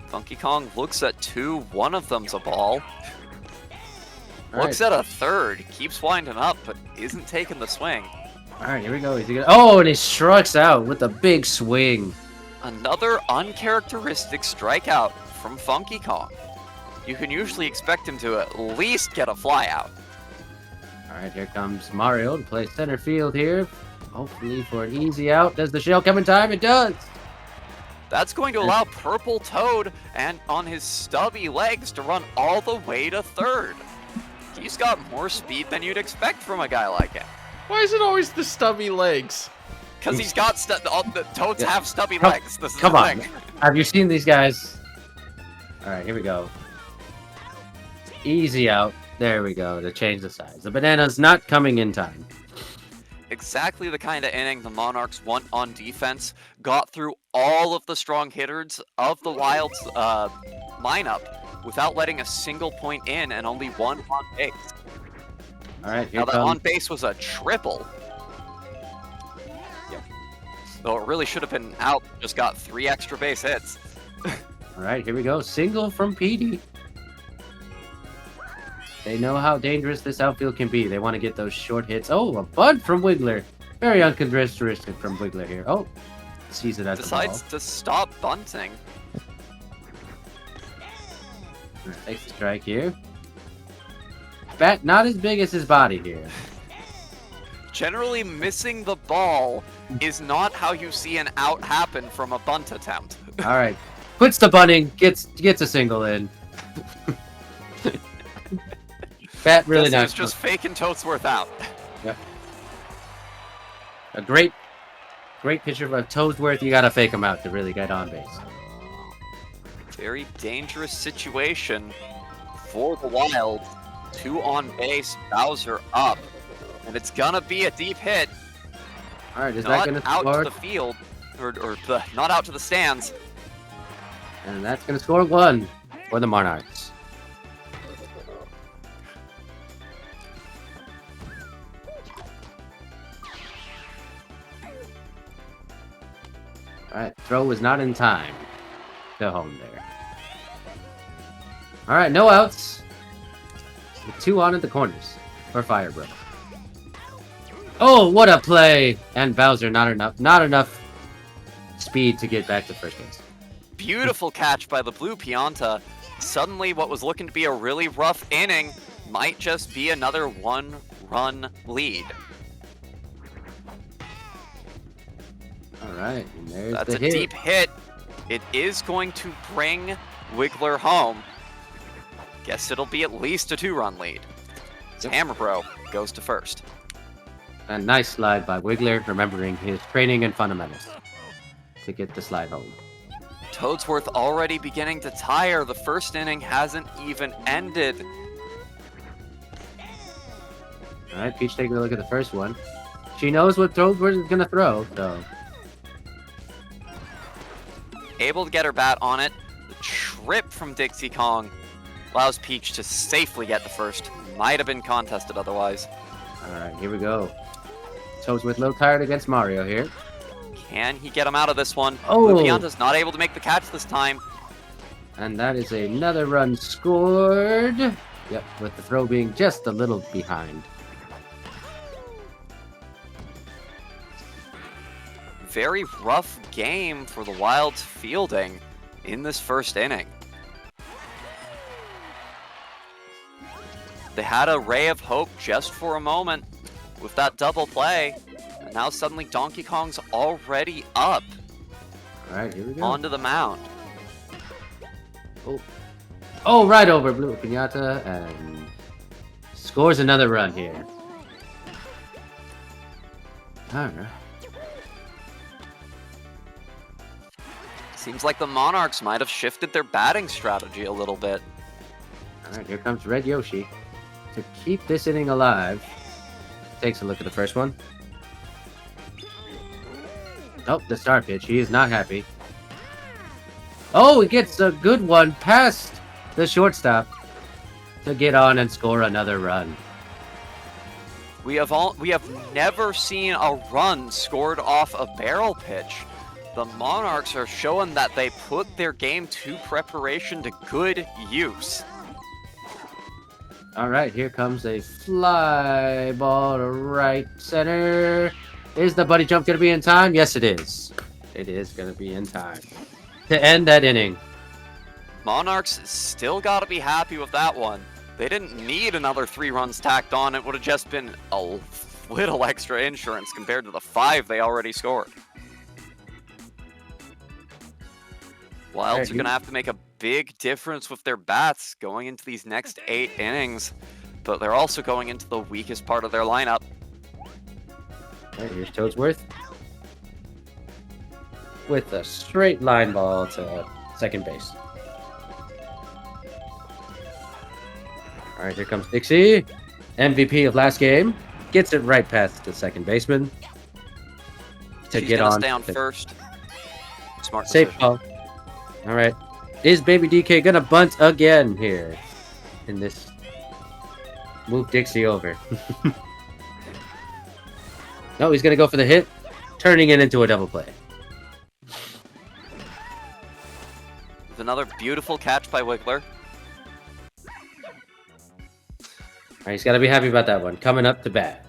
Funky Kong looks at two. One of them's a ball. Looks at a third. Keeps winding up, but isn't taking the swing. All right, here we go. Oh, and he strikes out with a big swing. Another uncharacteristic strikeout from Funky Kong. You can usually expect him to at least get a flyout. All right, here comes Mario to play center field here. Hopefully for an easy out. Does the shell come in time? It does. That's going to allow Purple Toad and on his stubby legs to run all the way to third. He's got more speed than you'd expect from a guy like him. Why is it always the stubby legs? Because he's got the Toads have stubby legs. This is Come the on. thing. Have you seen these guys? All right, here we go. Easy out. There we go, to change the size. The banana's not coming in time. Exactly the kind of inning the Monarchs want on defense. Got through all of the strong hitters of the Wild's lineup without letting a single point in and only one on base. All right, here Now that comes. on base was a triple. Yep. Though it really should have been out, just got 3 extra base hits. All right, here we go. Single from PD. They know how dangerous this outfield can be. They want to get those short hits. Oh, a bunt from Wiggler. Very uncharacteristic from Wiggler here. Oh, sees it as Decides to stop bunting. the ball. Takes the strike here. Bat not as big as his body here. Generally, missing the ball is not how you see an out happen from a bunt attempt. All right, puts the bunting, gets a single in. Bat really Guess nice. he's just faking Toadsworth out. Yep. A great pitcher of Toadsworth. You gotta fake him out to really get on base. Very dangerous situation for the Wild. 2 on base, Bowser up, and it's gonna be a deep hit. All right, is that Not gonna out score? to the field, not out to the stands. And that's gonna score 1 for the Monarchs. All right, throw was not in time to home there. All right, no outs. With 2 on at the corners for Firebro. Oh, what a play! And Bowser not enough speed to get back to first base. Beautiful catch by the Blue Pianta. Suddenly, what was looking to be a really rough inning might just be another 1-run lead. All right, and there's That's the a hit. deep hit. It is going to bring Wiggler home. Guess it'll be at least a 2-run lead. Yep. Hammerbro goes to first. A nice slide by Wiggler, remembering his training and fundamentals to get the slide home. Toadsworth already beginning to tire. The first inning hasn't even ended. All right, Peach taking a look at the first one. She knows what Toadsworth is gonna throw, so Able to get her bat on it. The trip from Dixie Kong allows Peach to safely get the first. Might have been contested otherwise. all right, here we go. Toadsworth a little tired against Mario here. Can he get him out of this one? Oh. Blue Pianta's not able to make the catch this time. And that is another run scored. Yep, with the throw being just a little behind. Very rough game for the Wild's fielding in this first inning. They had a ray of hope just for a moment with that double play, and now suddenly Donkey Kong's already up All right, here we go. onto the mound. Oh, right over Blue Pinata and scores another run here. All right. Seems like the Monarchs might have shifted their batting strategy a little bit. All right, here comes Red Yoshi to keep this inning alive. Takes a look at the first one. Oh, the start pitch. He is not happy. Oh, he gets a good one past the shortstop to get on and score another run. We have never seen a run scored off a barrel pitch. The Monarchs are showing that they put their Game 2 preparation to good use. All right, here comes a fly ball to right center. Is the buddy jump going to be in time? Yes, it is. It is going to be in time to end that inning. Monarchs still got to be happy with that one. They didn't need another 3 runs tacked on. It would have just been a little extra insurance compared to the 5 they already scored. Wilds are going to have to make a big difference with their bats going into these next 8 innings, but they're also going into the weakest part of their lineup. All right, here's Toadsworth with a straight line ball to second base. All right, here comes Dixie, MVP of last game. Gets it right past the second baseman to She's get gonna on. stay on first. Smart Safe decision. call. All right. Is Baby DK gonna bunt again here in this? Move Dixie over. No, he's gonna go for the hit, turning it into a double play. With another beautiful catch by Wiggler. Alright, he's gotta be happy about that one. Coming up to bat.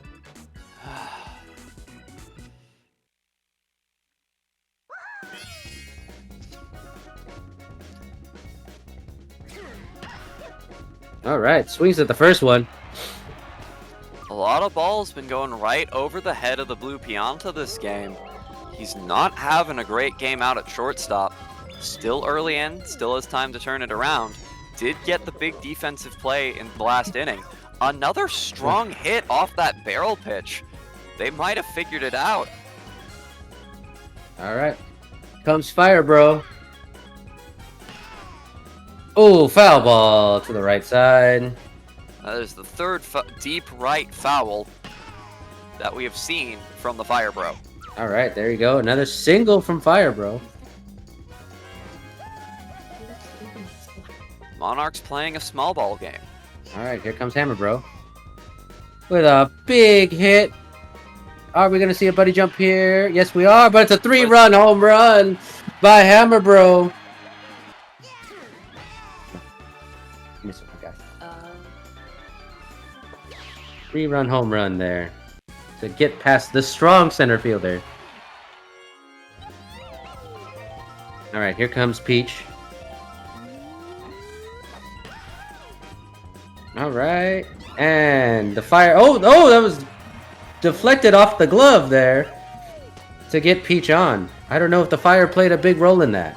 Alright, swings at the first one. A lot of balls been going right over the head of the blue Pianta this game. He's not having a great game out at shortstop. Still early in, still has time to turn it around. Did get the big defensive play in the last inning. Another strong hit off that barrel pitch. They might have figured it out. Alright. Comes Fire Bro. Oh, foul ball to the right side. That is the third deep right foul that we have seen from the Fire Bro. Alright, there you go. Another single from Fire Bro. Monarchs playing a small ball game. Alright, here comes Hammer Bro. With a big hit. Are we going to see a buddy jump here? Yes, we are, but it's a 3-run home run by Hammer Bro. Okay. 3-run home run there to get past the strong center fielder. Alright, here comes Peach. Alright, and the fire. Oh, that was deflected off the glove there to get Peach on. I don't know if the fire played a big role in that.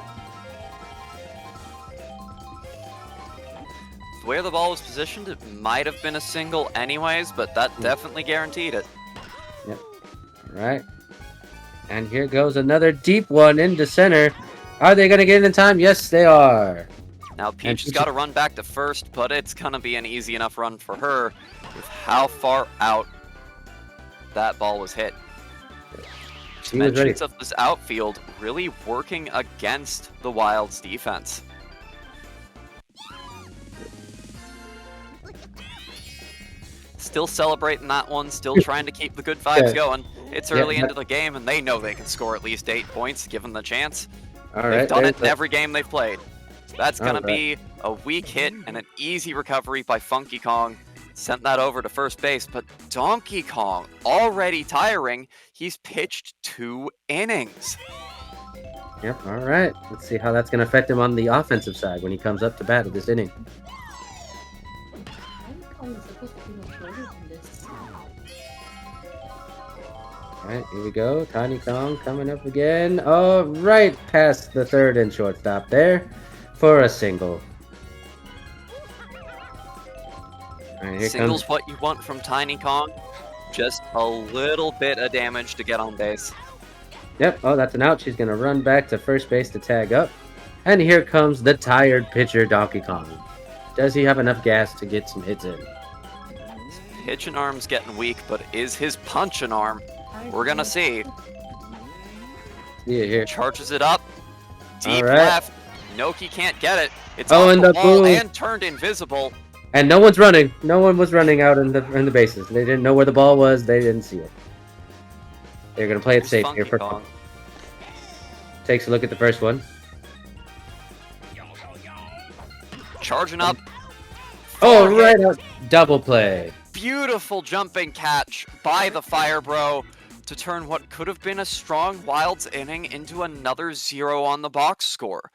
Where the ball was positioned, it might have been a single anyways, but that definitely guaranteed it. Yep. Alright. And here goes another deep one into center. Are they going to get it in time? Yes, they are. Now Peach has got to run back to first, but it's going to be an easy enough run for her with how far out that ball was hit. She was ready. Dimensions of this outfield really working against the Wild's defense. Still celebrating that one, still trying to keep the good vibes going. It's early into the game, and they know they can score at least 8 points given the chance. They've done it in every game they've played. That's going to be a weak hit and an easy recovery by Funky Kong. Sent that over to first base, but Donkey Kong, already tiring, he's pitched 2 innings. Yep, alright. Let's see how that's going to affect him on the offensive side when he comes up to bat at this inning. Alright, here we go. Tiny Kong coming up again. Oh, right past the third and shortstop there for a single. Right, Singles what you want from Tiny Kong. Just a little bit of damage to get on base. Yep, oh, that's an out. She's going to run back to first base to tag up. And here comes the tired pitcher, Donkey Kong. Does he have enough gas to get some hits in? His pitching arm's getting weak, but is his punching arm? We're going to see. Yeah, here. Charges it up. Deep left. Noki can't get it. It's on the wall boom. and turned invisible. And no one's running. No one was running out in the bases. They didn't know where the ball was. They didn't see it. They're going to play it safe here. Takes a look at the first one. Charging up. Oh, right up. Double play. Beautiful jumping catch by the Fire Bro to turn what could have been a strong Wilds inning into another 0 on the box score.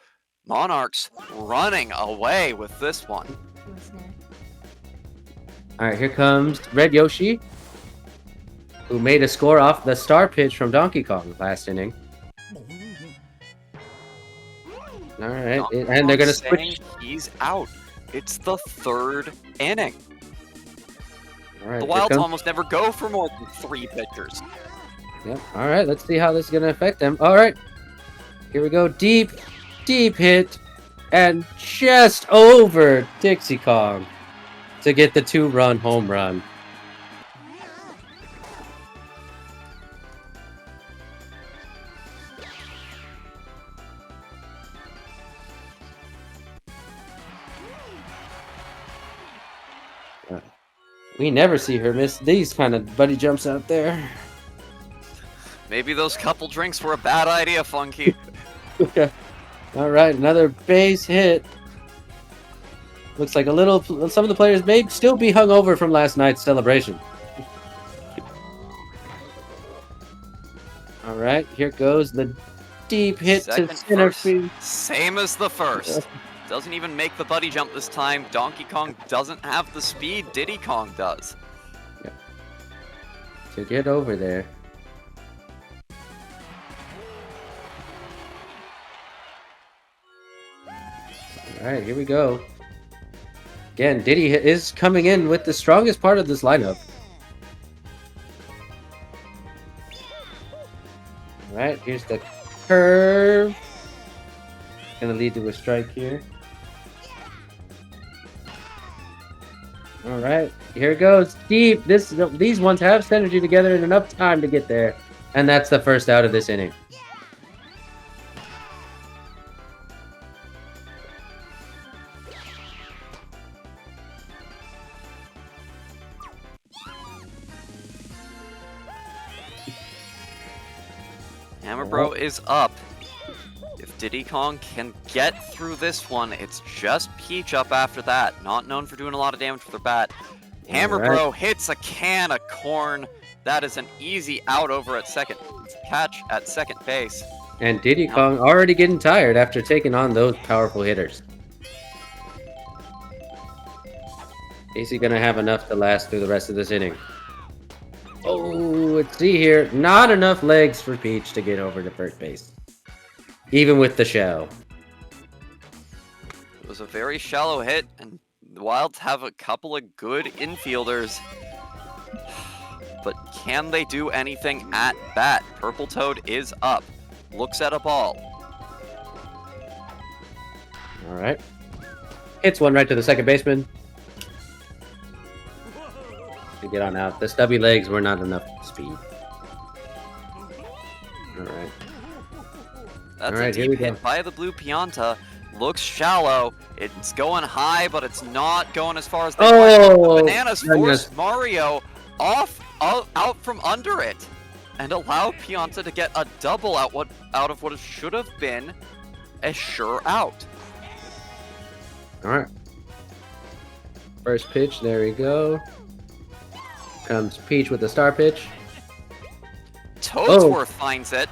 Monarchs running away with this one. Alright, here comes Red Yoshi, who made a score off the star pitch from Donkey Kong last inning. Alright, and they're going to switch. He's out. It's the 3rd inning. Right, the Wilds almost never go for more than 3 pitchers. Yep. Alright, let's see how this is going to affect them. Alright, here we go. Deep hit, and just over Dixie Kong to get the 2-run home run. We never see her miss these kind of buddy jumps out there. Maybe those couple drinks were a bad idea, Funky. All right, another base hit. Looks like some of the players may still be hungover from last night's celebration. All right, here goes the deep hit Second to center first. field. Same as the first. Doesn't even make the buddy jump this time. Donkey Kong doesn't have the speed Diddy Kong does. Yeah. To get over there. All right, here we go. Again, Diddy is coming in with the strongest part of this lineup. All right, here's the curve. Gonna lead to a strike here. All right, here it goes. Deep. These ones have synergy together in enough time to get there. And that's the first out of this inning. Hammer Bro is up. If Diddy Kong can get through this one, it's just Peach up after that. Not known for doing a lot of damage with her bat. Hammer Bro hits a can of corn. That is an easy out over at second. Catch at second base. And Diddy Kong already getting tired after taking on those powerful hitters. Is he gonna have enough to last through the rest of this inning? Oh, let's see here. Not enough legs for Peach to get over to first base. Even with the shell. It was a very shallow hit, and the Wilds have a couple of good infielders. But can they do anything at bat? Purple Toad is up. Looks at a ball. All right. Hits one right to the second baseman. To get on out. The stubby legs were not enough speed. All right. That's All right, a deep hit by the blue Pianta. Looks shallow. It's going high, but it's not going as far as they want. The Bananas force Mario out from under it and allow Pianta to get a double out of what should have been a sure out. All right. First pitch. There we go. Comes Peach with the star pitch. Toadsworth finds it.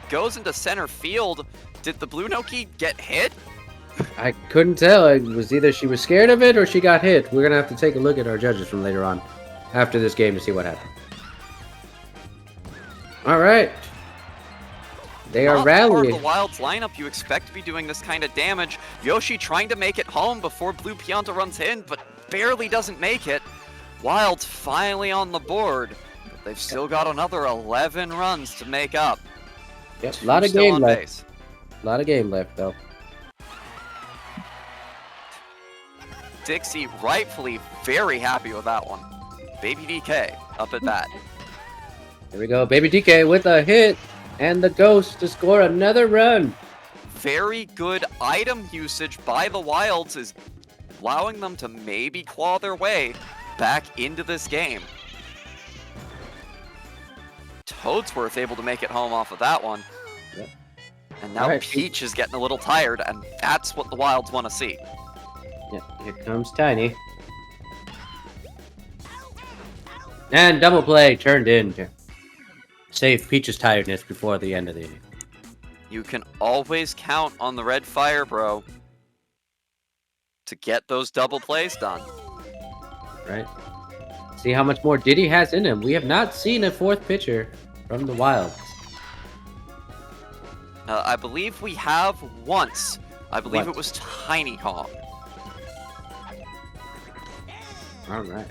Goes into center field. Did the Blue Noki get hit? I couldn't tell. It was either she was scared of it or she got hit. We're going to have to take a look at our judges from later on after this game to see what happened. All right. They are rallying. Part of the Wilds lineup you expect to be doing this kind of damage. Yoshi trying to make it home before Blue Pianta runs in, but barely doesn't make it. Wilds finally on the board, but they've still got another 11 runs to make up. Yep, a lot of game left. A lot of game left, though. Dixie rightfully very happy with that one. Baby DK up at bat. Here we go. Baby DK with a hit and the ghost to score another run. Very good item usage by the Wilds is allowing them to maybe claw their way back into this game. Toadsworth able to make it home off of that one. Yep. And now Peach is getting a little tired, and that's what the Wilds want to see. Yep, here comes Tiny. And double play turned in to save Peach's tiredness before the end of the inning. You can always count on the Red Fire Bro to get those double plays done. Right. See how much more Diddy has in him. We have not seen a fourth pitcher from the Wilds. I believe we have once. I believe it was Tiny Kong. All right.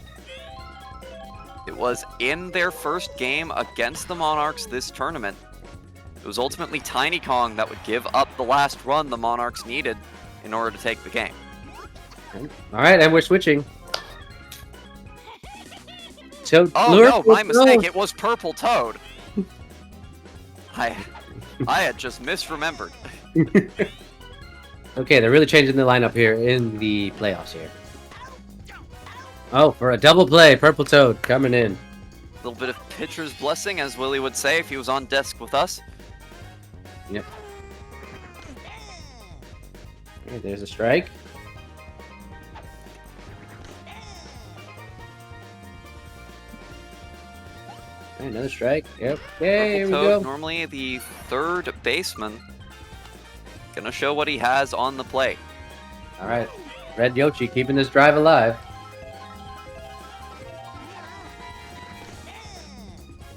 It was in their first game against the Monarchs this tournament. It was ultimately Tiny Kong that would give up the last run the Monarchs needed in order to take the game. All right, and we're switching. So, no, my mistake. It was Purple Toad. I had just misremembered. Okay, they're really changing the lineup here in the playoffs here. Oh, for a double play, Purple Toad coming in. A little bit of pitcher's blessing, as Willie would say if he was on desk with us. Yep. Okay, there's a strike. Okay, another strike. Yep. Okay, here we Purple go. Toad, normally the third baseman. Gonna show what he has on the plate. All right. Red Yoshi keeping this drive alive.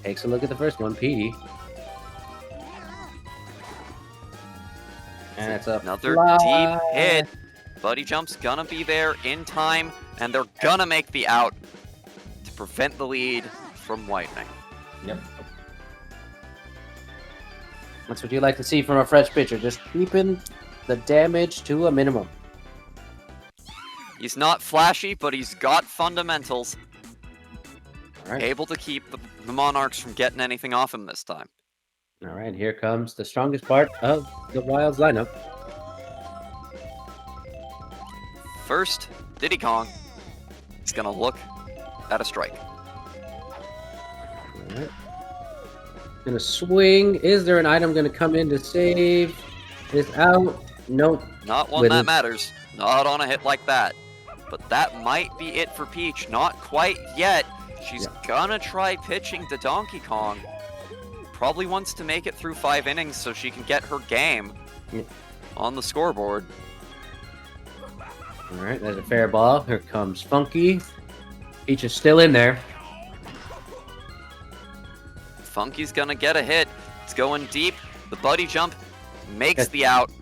Takes a look at the first one, Petey. And it's Another fly. deep hit. Buddy Jump's gonna be there in time, and they're gonna make the out to prevent the lead from widening. Yep. That's what you like to see from a fresh pitcher, just keeping the damage to a minimum. He's not flashy, but he's got fundamentals. All right. Able to keep the Monarchs from getting anything off him this time. All right, here comes the strongest part of the Wilds lineup. First, Diddy Kong is gonna look at a strike. All right. Gonna swing. Is there an item gonna come in to save this out? Nope. Not one that matters. Not on a hit like that. But that might be it for Peach. Not quite yet. She's gonna try pitching to Donkey Kong. Probably wants to make it through 5 innings so she can get her game on the scoreboard. All right, there's a fair ball. Here comes Funky. Peach is still in there. Funky's gonna get a hit. It's going deep. The Buddy Jump makes the out.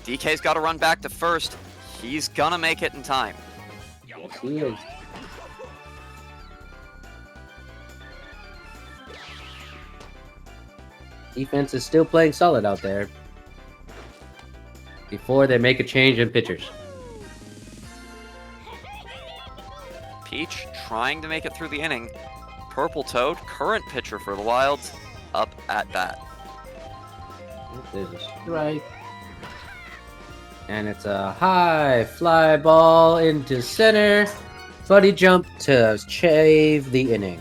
DK's got to run back to first. He's gonna make it in time. Yes, he is. Defense is still playing solid out there. Before they make a change in pitchers. Peach trying to make it through the inning. Purple Toad, current pitcher for the Wilds, up at bat. There's a strike. And it's a high fly ball into center. Buddy Jump to shave the inning.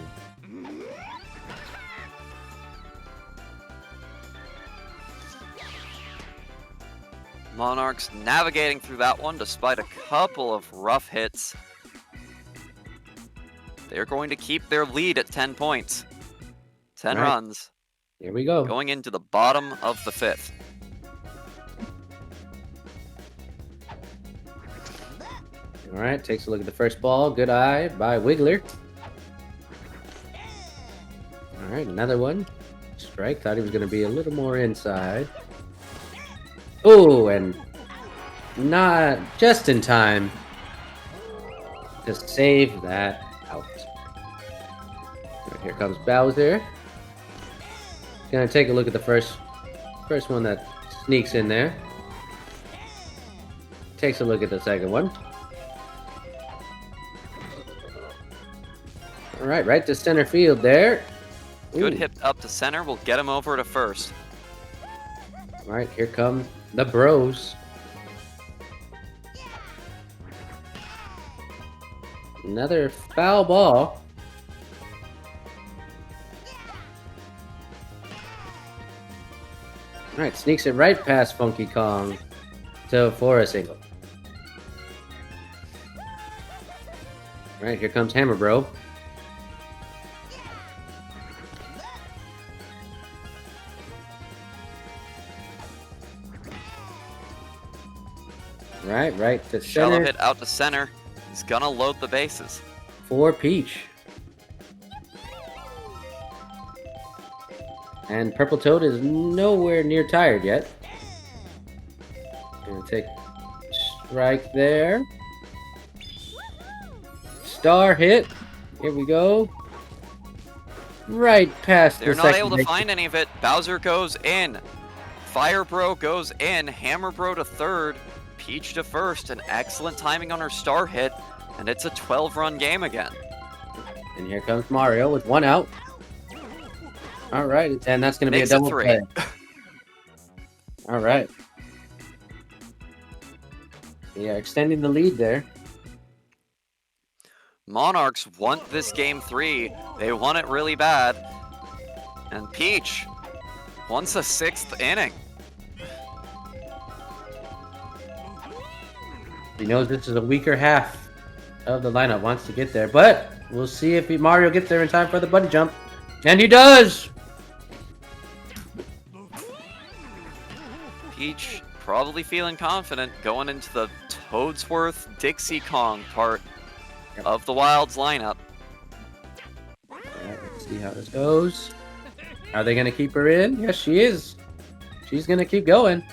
Monarchs navigating through that one despite a couple of rough hits. They're going to keep their lead at 10 points. 10 runs. Here we go. Going into the bottom of the 5th. All right, takes a look at the first ball. Good eye by Wiggler. All right, another one. Strike. Thought he was going to be a little more inside. Oh, and not just in time to save that out. Right, here comes Bowser. Gonna take a look at the first one that sneaks in there. Takes a look at the second one. All right, right to center field there. Good Ooh. hit up to center will get him over to first. All right, here come the Bros. Another foul ball. All right, sneaks it right past Funky Kong for a single. All right, here comes Hammer Bro. Right to Shallow center hit out to center. He's gonna load the bases. for Peach. And Purple Toad is nowhere near tired yet. Gonna take strike there. Star hit. Here we go. Right past They're the not second able to base. find any of it. Bowser goes in. Fire Bro goes in. Hammer Bro to third. Peach to first. An excellent timing on her star hit. And it's a 12-run game again. And here comes Mario with one out. All right, and that's going to be a Makes it double 3. play. All right. Yeah, extending the lead there. Monarchs want this game 3. They want it really bad. And Peach wants a 6th inning. He knows this is a weaker half of the lineup, wants to get there, but we'll see if Mario gets there in time for the bunny jump. And he does! Peach probably feeling confident going into the Toadsworth Dixie Kong part of the Wilds lineup. Alright, let's see how this goes. Are they going to keep her in? Yes, she is. She's going to keep going.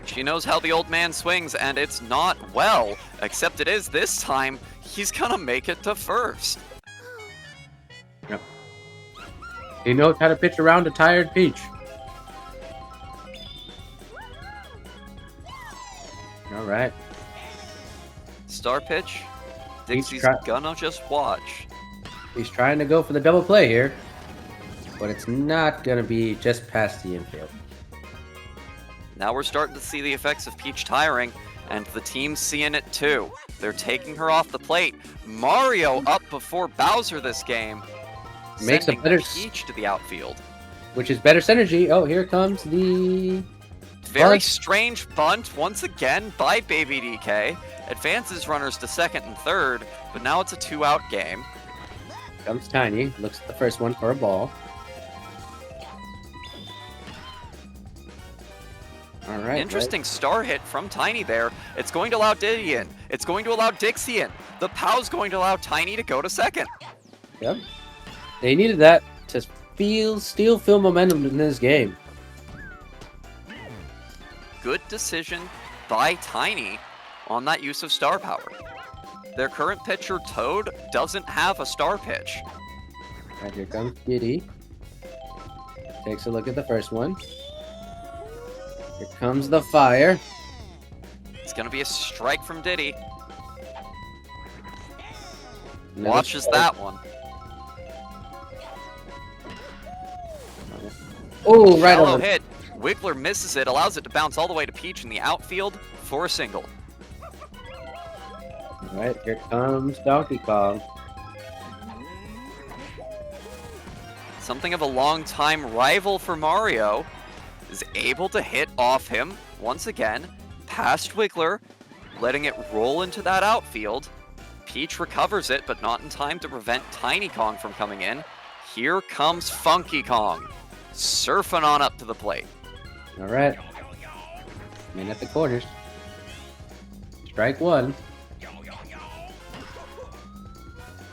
She knows how the old man swings, and it's not well, except it is this time. He's gonna make it to first. Yep. He knows how to pitch around a tired Peach. Alright. Star pitch. Dixie's try- gonna just watch. He's trying to go for the double play here, but it's not going to be just past the infield. Now we're starting to see the effects of Peach tiring, and the team's seeing it too. They're taking her off the plate. Mario up before Bowser this game. Makes a sending better Peach to the outfield. Which is better synergy. Oh, here comes the... Very bunt. strange bunt once again by Baby DK. Advances runners to second and third, but now it's a 2-out game. Comes Tiny. Looks at the first one for a ball. All right. Interesting star hit from Tiny there. It's going to allow Diddy in. It's going to allow Dixie in. The Pow's going to allow Tiny to go to second. Yep. They needed that to still feel momentum in this game. Good decision by Tiny on that use of star power. Their current pitcher, Toad, doesn't have a star pitch. All right, here comes Diddy. Takes a look at the first one. Here comes the fire. It's going to be a strike from Diddy. Another Watches strike. that one. Oh, right Shallow on. hit. Wiggler misses it, allows it to bounce all the way to Peach in the outfield for a single. All right, here comes Donkey Kong. Something of a long-time rival for Mario is able to hit off him once again, past Wiggler, letting it roll into that outfield. Peach recovers it, but not in time to prevent Tiny Kong from coming in. Here comes Funky Kong, surfing on up to the plate. All right. In at the corners. Strike one.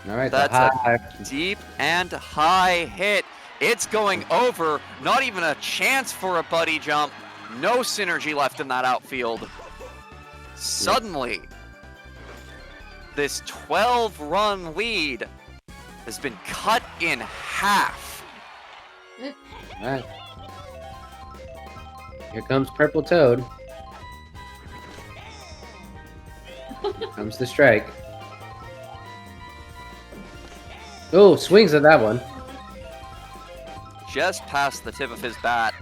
All right, That's the a high. deep and high hit. It's going over. Not even a chance for a buddy jump. No synergy left in that outfield. Suddenly, this 12-run lead has been cut in half. All right. Here comes Purple Toad. Here comes the strike. Oh, swings at that one. Just past the tip of his bat.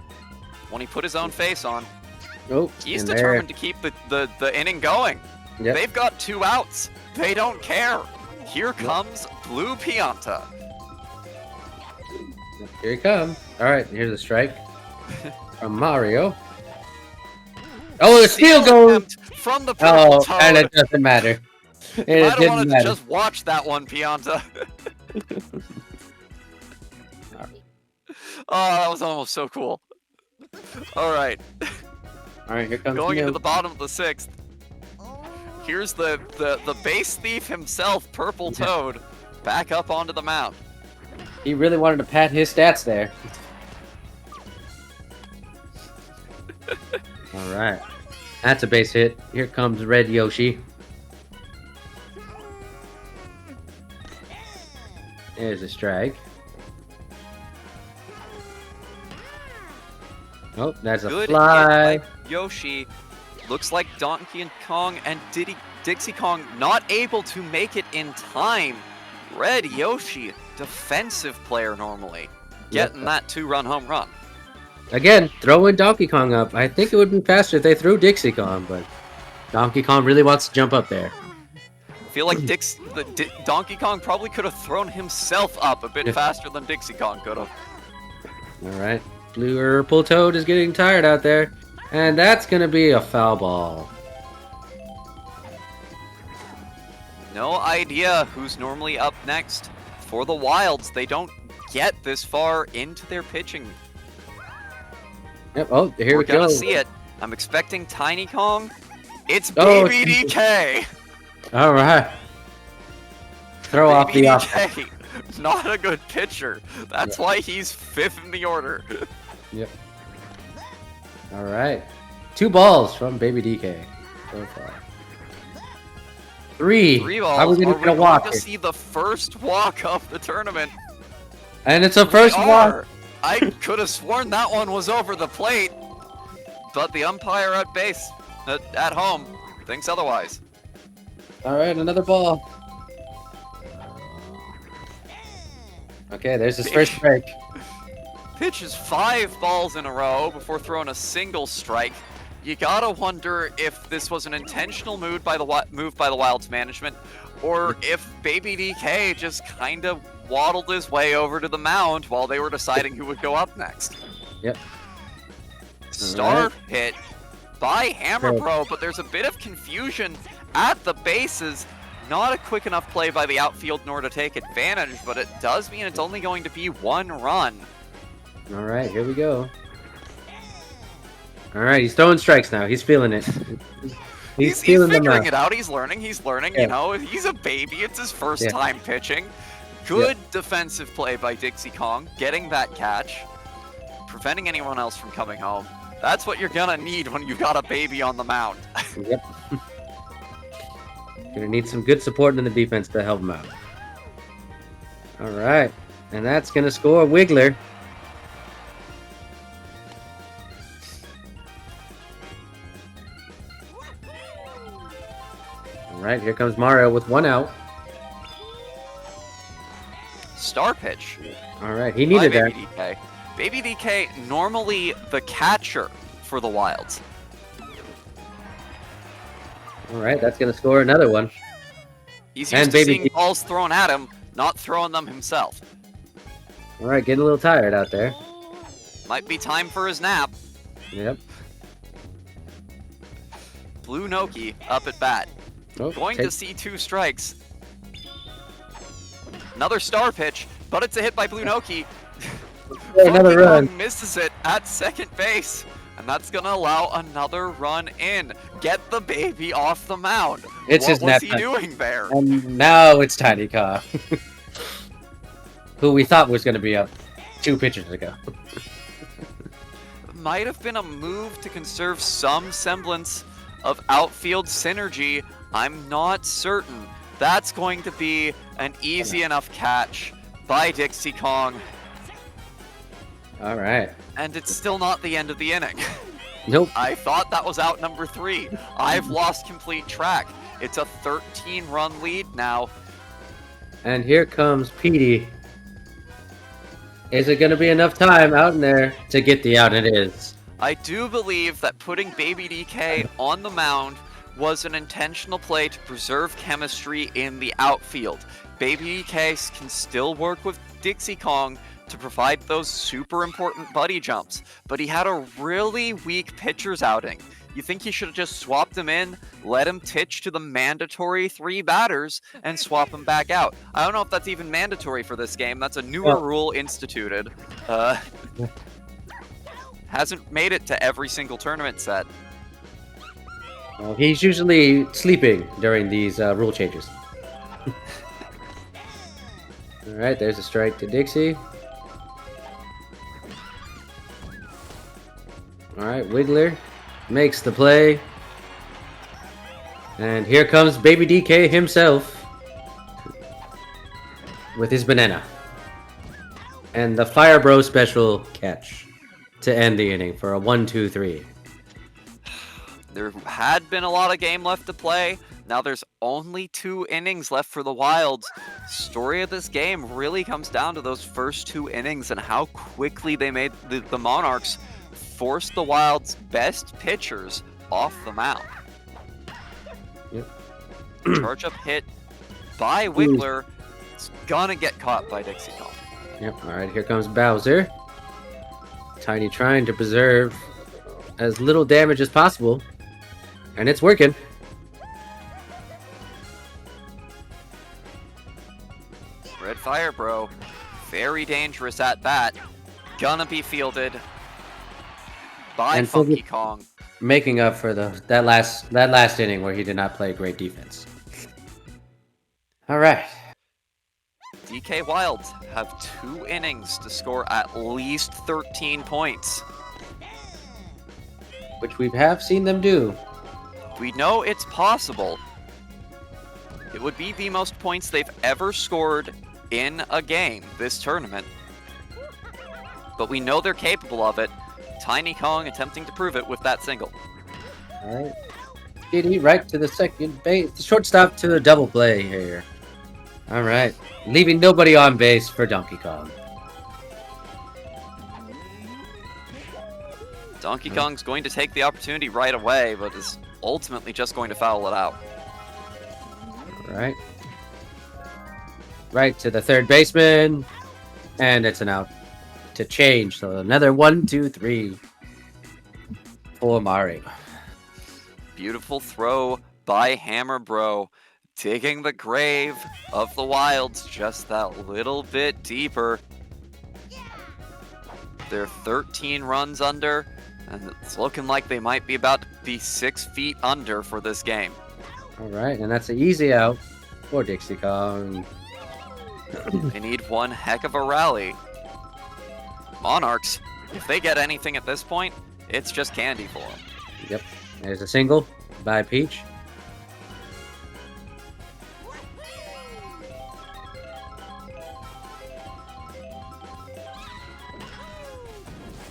When he put his own face on, Oh, he's and determined to keep the inning going. Yep. They've got 2 outs. They don't care. Here comes Blue Pianta. Here he comes. All right, here's a strike from Mario. Oh, the steal goes. Attempt from the Purple Oh, Toad. and it doesn't matter. You It might have didn't wanted to matter. just watch that one, Pianta. Oh, that was almost so cool. All right, All right, here comes going into Neo. the bottom of the 6th. Here's the base thief himself, Purple Toad, back up onto the mound. He really wanted to pad his stats there. All right, that's a base hit. Here comes Red Yoshi. There's a strike. Oh, that's a Good fly. hit by Yoshi. Looks like Donkey Kong and Dixie Kong not able to make it in time. Red Yoshi, defensive player normally, getting that 2-run home run. Again, throwing Donkey Kong up. I think it would be faster if they threw Dixie Kong, but Donkey Kong really wants to jump up there. feel like Donkey Kong probably could have thrown himself up a bit faster than Dixie Kong could have. All right. Blue Purple Toad is getting tired out there. And that's going to be a foul ball. No idea who's normally up next. For the Wilds, they don't get this far into their pitching. Yep. Oh, here we go. We're gonna see it. I'm expecting Tiny Kong. It's Oh, Baby DK. All right. Throw off the off. DK, not a good pitcher. That's why he's 5th in the order. Yep. All right. 2 balls from Baby DK so far. 3. 3 balls. How are we going to walk? To see the first walk of the tournament? And it's a first walk. I could have sworn that one was over the plate, but the umpire at base, at home, thinks otherwise. All right, another ball. Okay, there's his first strike. Pitches 5 balls in a row before throwing a single strike. You gotta wonder if this was an intentional move by the Wilds management, or if Baby DK just kind of waddled his way over to the mound while they were deciding who would go up next. Yep. Star hit by Hammer Bro, but there's a bit of confusion at the bases. Not a quick enough play by the outfield nor to take advantage, but it does mean it's only going to be 1 run. All right, here we go. All right, he's throwing strikes now. He's feeling it. He's figuring it out. He's learning. Yeah. You know, he's a baby. It's his first time pitching. Good defensive play by Dixie Kong, getting that catch, preventing anyone else from coming home. That's what you're gonna need when you've got a baby on the mound. Yep. Gonna need some good support in the defense to help him out. All right, and that's gonna score Wiggler. All right, here comes Mario with 1 out. Star pitch. All right, he needed that. Baby DK. Baby DK, normally the catcher for the Wilds. All right, that's going to score another one. He's used to seeing balls thrown at him, not throwing them himself. All right, getting a little tired out there. Might be time for his nap. Yep. Blue Noki up at bat. Going to see 2 strikes. Another star pitch, but it's a hit by Blue Noki. Another run. Misses it at second base, and that's going to allow another run in. Get the baby off the mound. It's his nap. What was he doing there? And now it's Tiny Kong, who we thought was going to be up 2 pitches ago. Might have been a move to conserve some semblance of outfield synergy. I'm not certain. That's going to be an easy enough catch by Dixie Kong. All right. And it's still not the end of the inning. Nope. I thought that was out number 3. I've lost complete track. It's a 13-run lead now. And here comes Petey. Is it going to be enough time out in there to get the out? It is. I do believe that putting Baby DK on the mound was an intentional play to preserve chemistry in the outfield. Baby DK can still work with Dixie Kong to provide those super important buddy jumps, but he had a really weak pitcher's outing. You think he should have just swapped him in, let him pitch to the mandatory 3 batters, and swap him back out. I don't know if that's even mandatory for this game. That's a newer rule instituted. Hasn't made it to every single tournament set. Well, he's usually sleeping during these rule changes. All right, there's a strike to Dixie. All right, Wiggler makes the play. And here comes Baby DK himself with his banana. And the Fire Bro special catch to end the inning for a 1-2-3. There had been a lot of game left to play. Now there's only 2 innings left for the Wilds. Story of this game really comes down to those first 2 innings and how quickly they made the Monarchs force the Wilds' best pitchers off the mound. Yep. Charge up hit by Wiggler. It's gonna get caught by Dixie Kong. Yep. All right, here comes Bowser. Tiny trying to preserve as little damage as possible, and it's working. Red Fire Bro, very dangerous at bat. Gonna be fielded by And Funky Kong. Making up for that last inning where he did not play great defense. All right. DK Wilds have 2 innings to score at least 13 points. Which we have seen them do. We know it's possible. It would be the most points they've ever scored in a game this tournament. But we know they're capable of it. Tiny Kong attempting to prove it with that single. All right. Kitty right to the second base. The shortstop to the double play here. All right. Leaving nobody on base for Donkey Kong. Donkey Kong's going to take the opportunity right away, but is ultimately just going to foul it out. All right. Right to the third baseman. And it's an out to change. So another 1, 2, 3 for Mario. Beautiful throw by Hammer Bro, digging the grave of the Wilds just that little bit deeper. They're 13 runs under, and it's looking like they might be about to be 6 feet under for this game. All right, and that's an easy out for Dixie Kong. They need one heck of a rally. Monarchs, if they get anything at this point, it's just candy for them. Yep, there's a single by Peach.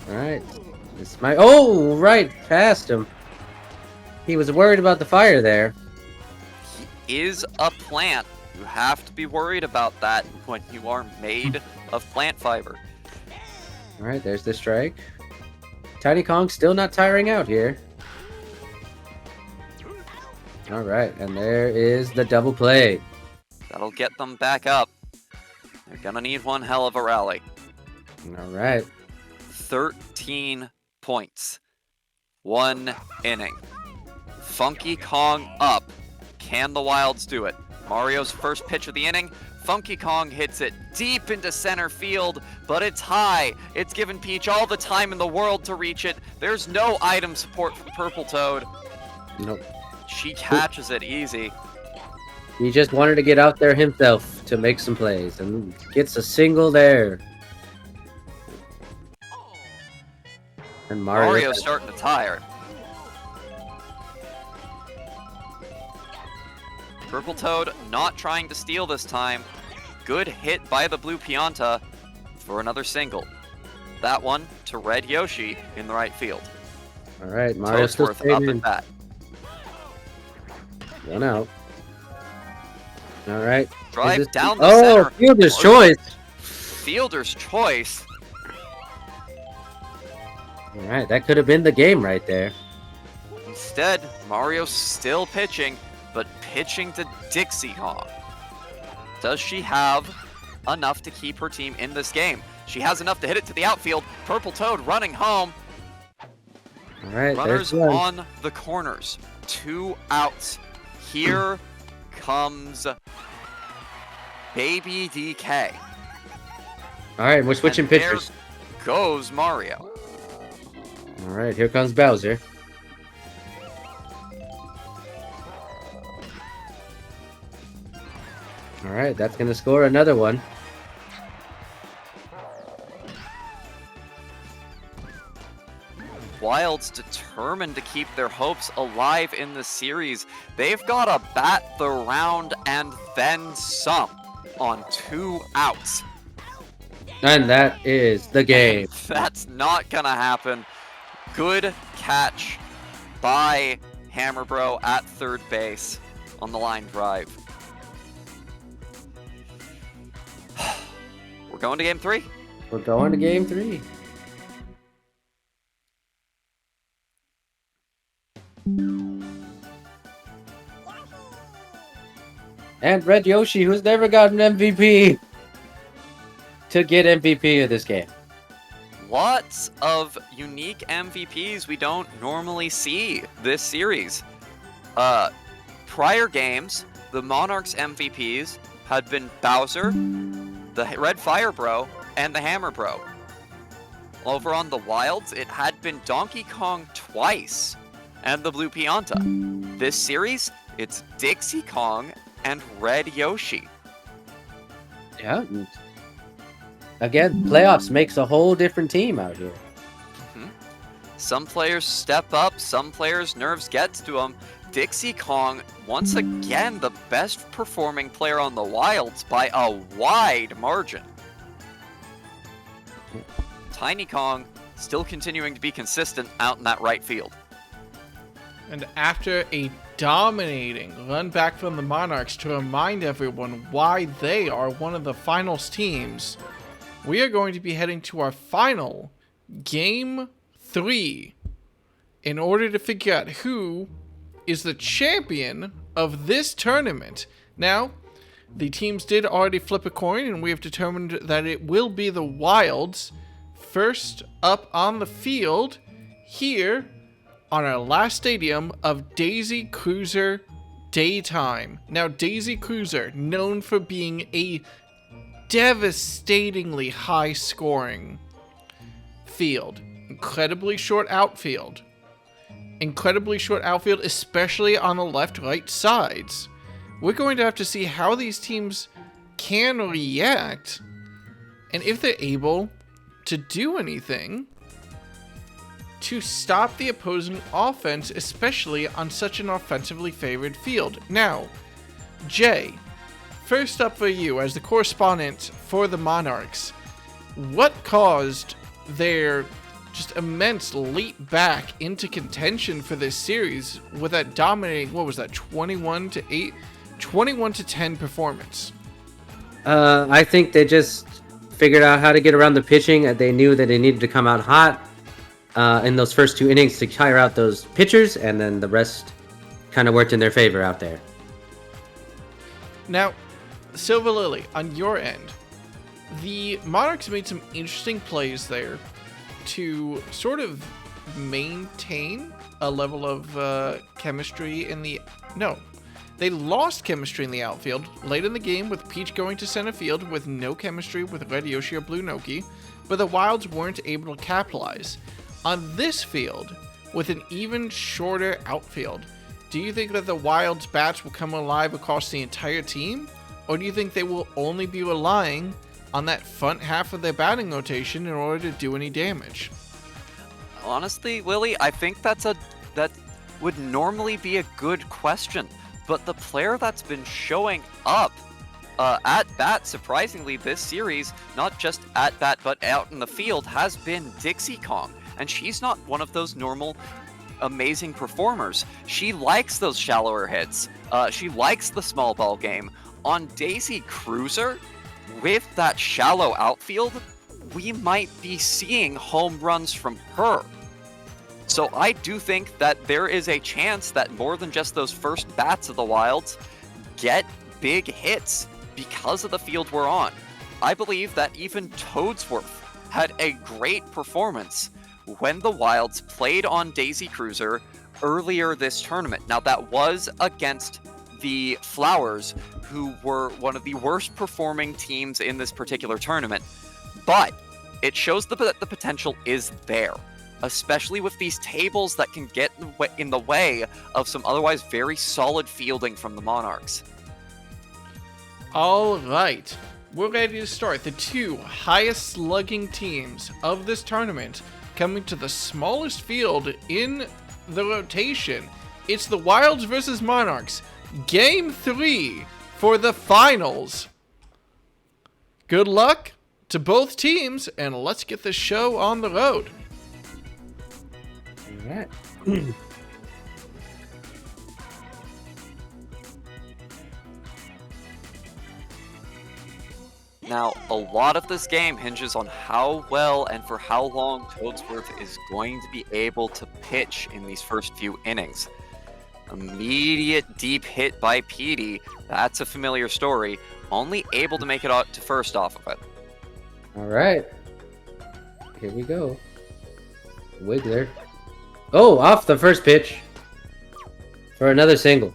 All right, this might. Oh, right past him. He was worried about the fire there. He is a plant. You have to be worried about that when you are made of plant fiber. All right, there's the strike. Tiny Kong still not tiring out here. All right, and there is the double play. That'll get them back up. They're gonna need one hell of a rally. All right. 13 points. 1 inning. Funky Kong up. Can the Wilds do it? Mario's first pitch of the inning. Funky Kong hits it deep into center field, but it's high. It's given Peach all the time in the world to reach it. There's no item support for Purple Toad. Nope. She catches it easy. He just wanted to get out there himself to make some plays and gets a single there. And Mario's starting to tire. Purple Toad not trying to steal this time. Good hit by the blue Pianta for another single. That one to Red Yoshi in the right field. All right, Mario's still Toadsworth up in. at bat. One out. All right. Drive down the center. Fielder's choice. Fielder's choice. All right, that could have been the game right there. Instead, Mario's still pitching, but pitching to Dixie Kong. Does she have enough to keep her team in this game? She has enough to hit it to the outfield. Purple Toad running home. All right, Runners there's one. on the corners. 2 outs. Here comes Baby DK. All right, we're switching And pitchers. There goes Mario. All right, here comes Bowser. All right, that's going to score another one. Wilds determined to keep their hopes alive in the series. They've got to bat the round and then some on 2 outs. And that is the game. That's not going to happen. Good catch by Hammer Bro at third base on the line drive. We're going to game 3. We're going to game 3. And Red Yoshi, who's never gotten MVP, to get MVP of this game. Lots of unique MVPs we don't normally see this series. Prior games, the Monarchs MVPs had been Bowser, the Red Fire Bro, and the Hammer Bro. Over on the Wilds, it had been Donkey Kong twice, and the Blue Pianta. This series, it's Dixie Kong and Red Yoshi. Yeah. Again, playoffs makes a whole different team out here. Some players step up, some players' nerves gets to them. Dixie Kong, once again, the best performing player on the Wilds by a wide margin. Tiny Kong still continuing to be consistent out in that right field. And after a dominating run back from the Monarchs to remind everyone why they are one of the finals teams, we are going to be heading to our final Game 3 in order to figure out who is the champion of this tournament. Now, the teams did already flip a coin, and we have determined that it will be the Wilds first up on the field here on our last stadium of Daisy Cruiser Daytime. Now, Daisy Cruiser, known for being a devastatingly high-scoring field. Incredibly short outfield, especially on the left-right sides. We're going to have to see how these teams can react, and if they're able to do anything to stop the opposing offense, especially on such an offensively favored field. Now, Jay, first up for you as the correspondent for the Monarchs, what caused their just immense leap back into contention for this series with that dominating, what was that, 21-10 performance? I think they just figured out how to get around the pitching. They knew that they needed to come out hot in those first 2 innings to tire out those pitchers, and then the rest kind of worked in their favor out there. Now, Silver Lily, on your end, the Monarchs made some interesting plays there to sort of maintain a level of chemistry in the... No, they lost chemistry in the outfield late in the game with Peach going to center field with no chemistry with Red Yoshi or Blue Noki, but the Wilds weren't able to capitalize. On this field, with an even shorter outfield, do you think that the Wilds' bats will come alive across the entire team? Or do you think they will only be relying on that front half of their batting rotation in order to do any damage? Honestly, Willie, I think that would normally be a good question. But the player that's been showing up at bat, surprisingly, this series, not just at bat but out in the field, has been Dixie Kong. And she's not one of those normal amazing performers. She likes those shallower hits. She likes the small ball game. On Daisy Cruiser, with that shallow outfield, we might be seeing home runs from her. So I do think that there is a chance that more than just those first bats of the Wilds get big hits because of the field we're on. I believe that even Toadsworth had a great performance when the Wilds played on Daisy Cruiser earlier this tournament. Now, that was against the Flowers, who were one of the worst performing teams in this particular tournament. But it shows that the potential is there, especially with these tables that can get in the way of some otherwise very solid fielding from the Monarchs. All right, we're ready to start. The 2 highest slugging teams of this tournament coming to the smallest field in the rotation. It's the Wilds versus Monarchs. Game 3 for the finals. Good luck to both teams, and let's get the show on the road. All right. Now, a lot of this game hinges on how well and for how long Toadsworth is going to be able to pitch in these first few innings. Immediate deep hit by Petey. That's a familiar story. Only able to make it out to first off of it. All right. Here we go. Wiggler. Oh, off the first pitch. For another single.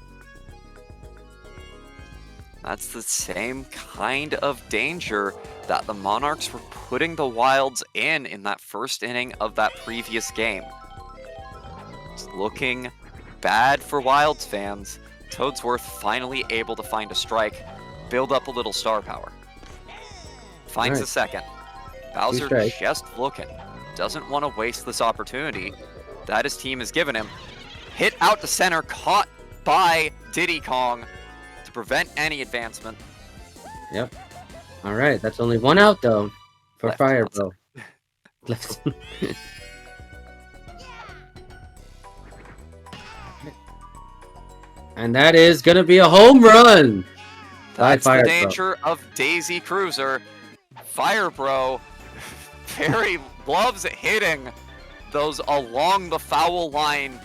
That's the same kind of danger that the Monarchs were putting the Wilds in that first inning of that previous game. It's looking bad for Wilds fans. Toadsworth finally able to find a strike, build up a little star power. Finds a second. Bowser just looking. Doesn't want to waste this opportunity that his team has given him. Hit out to center, caught by Diddy Kong to prevent any advancement. Yep. All right, that's only one out though for Left, Fire outside. Bro. Left. And that is gonna be a home run. That's Fire the Bro. danger of Daisy Cruiser. Fire Bro very loves hitting those along the foul line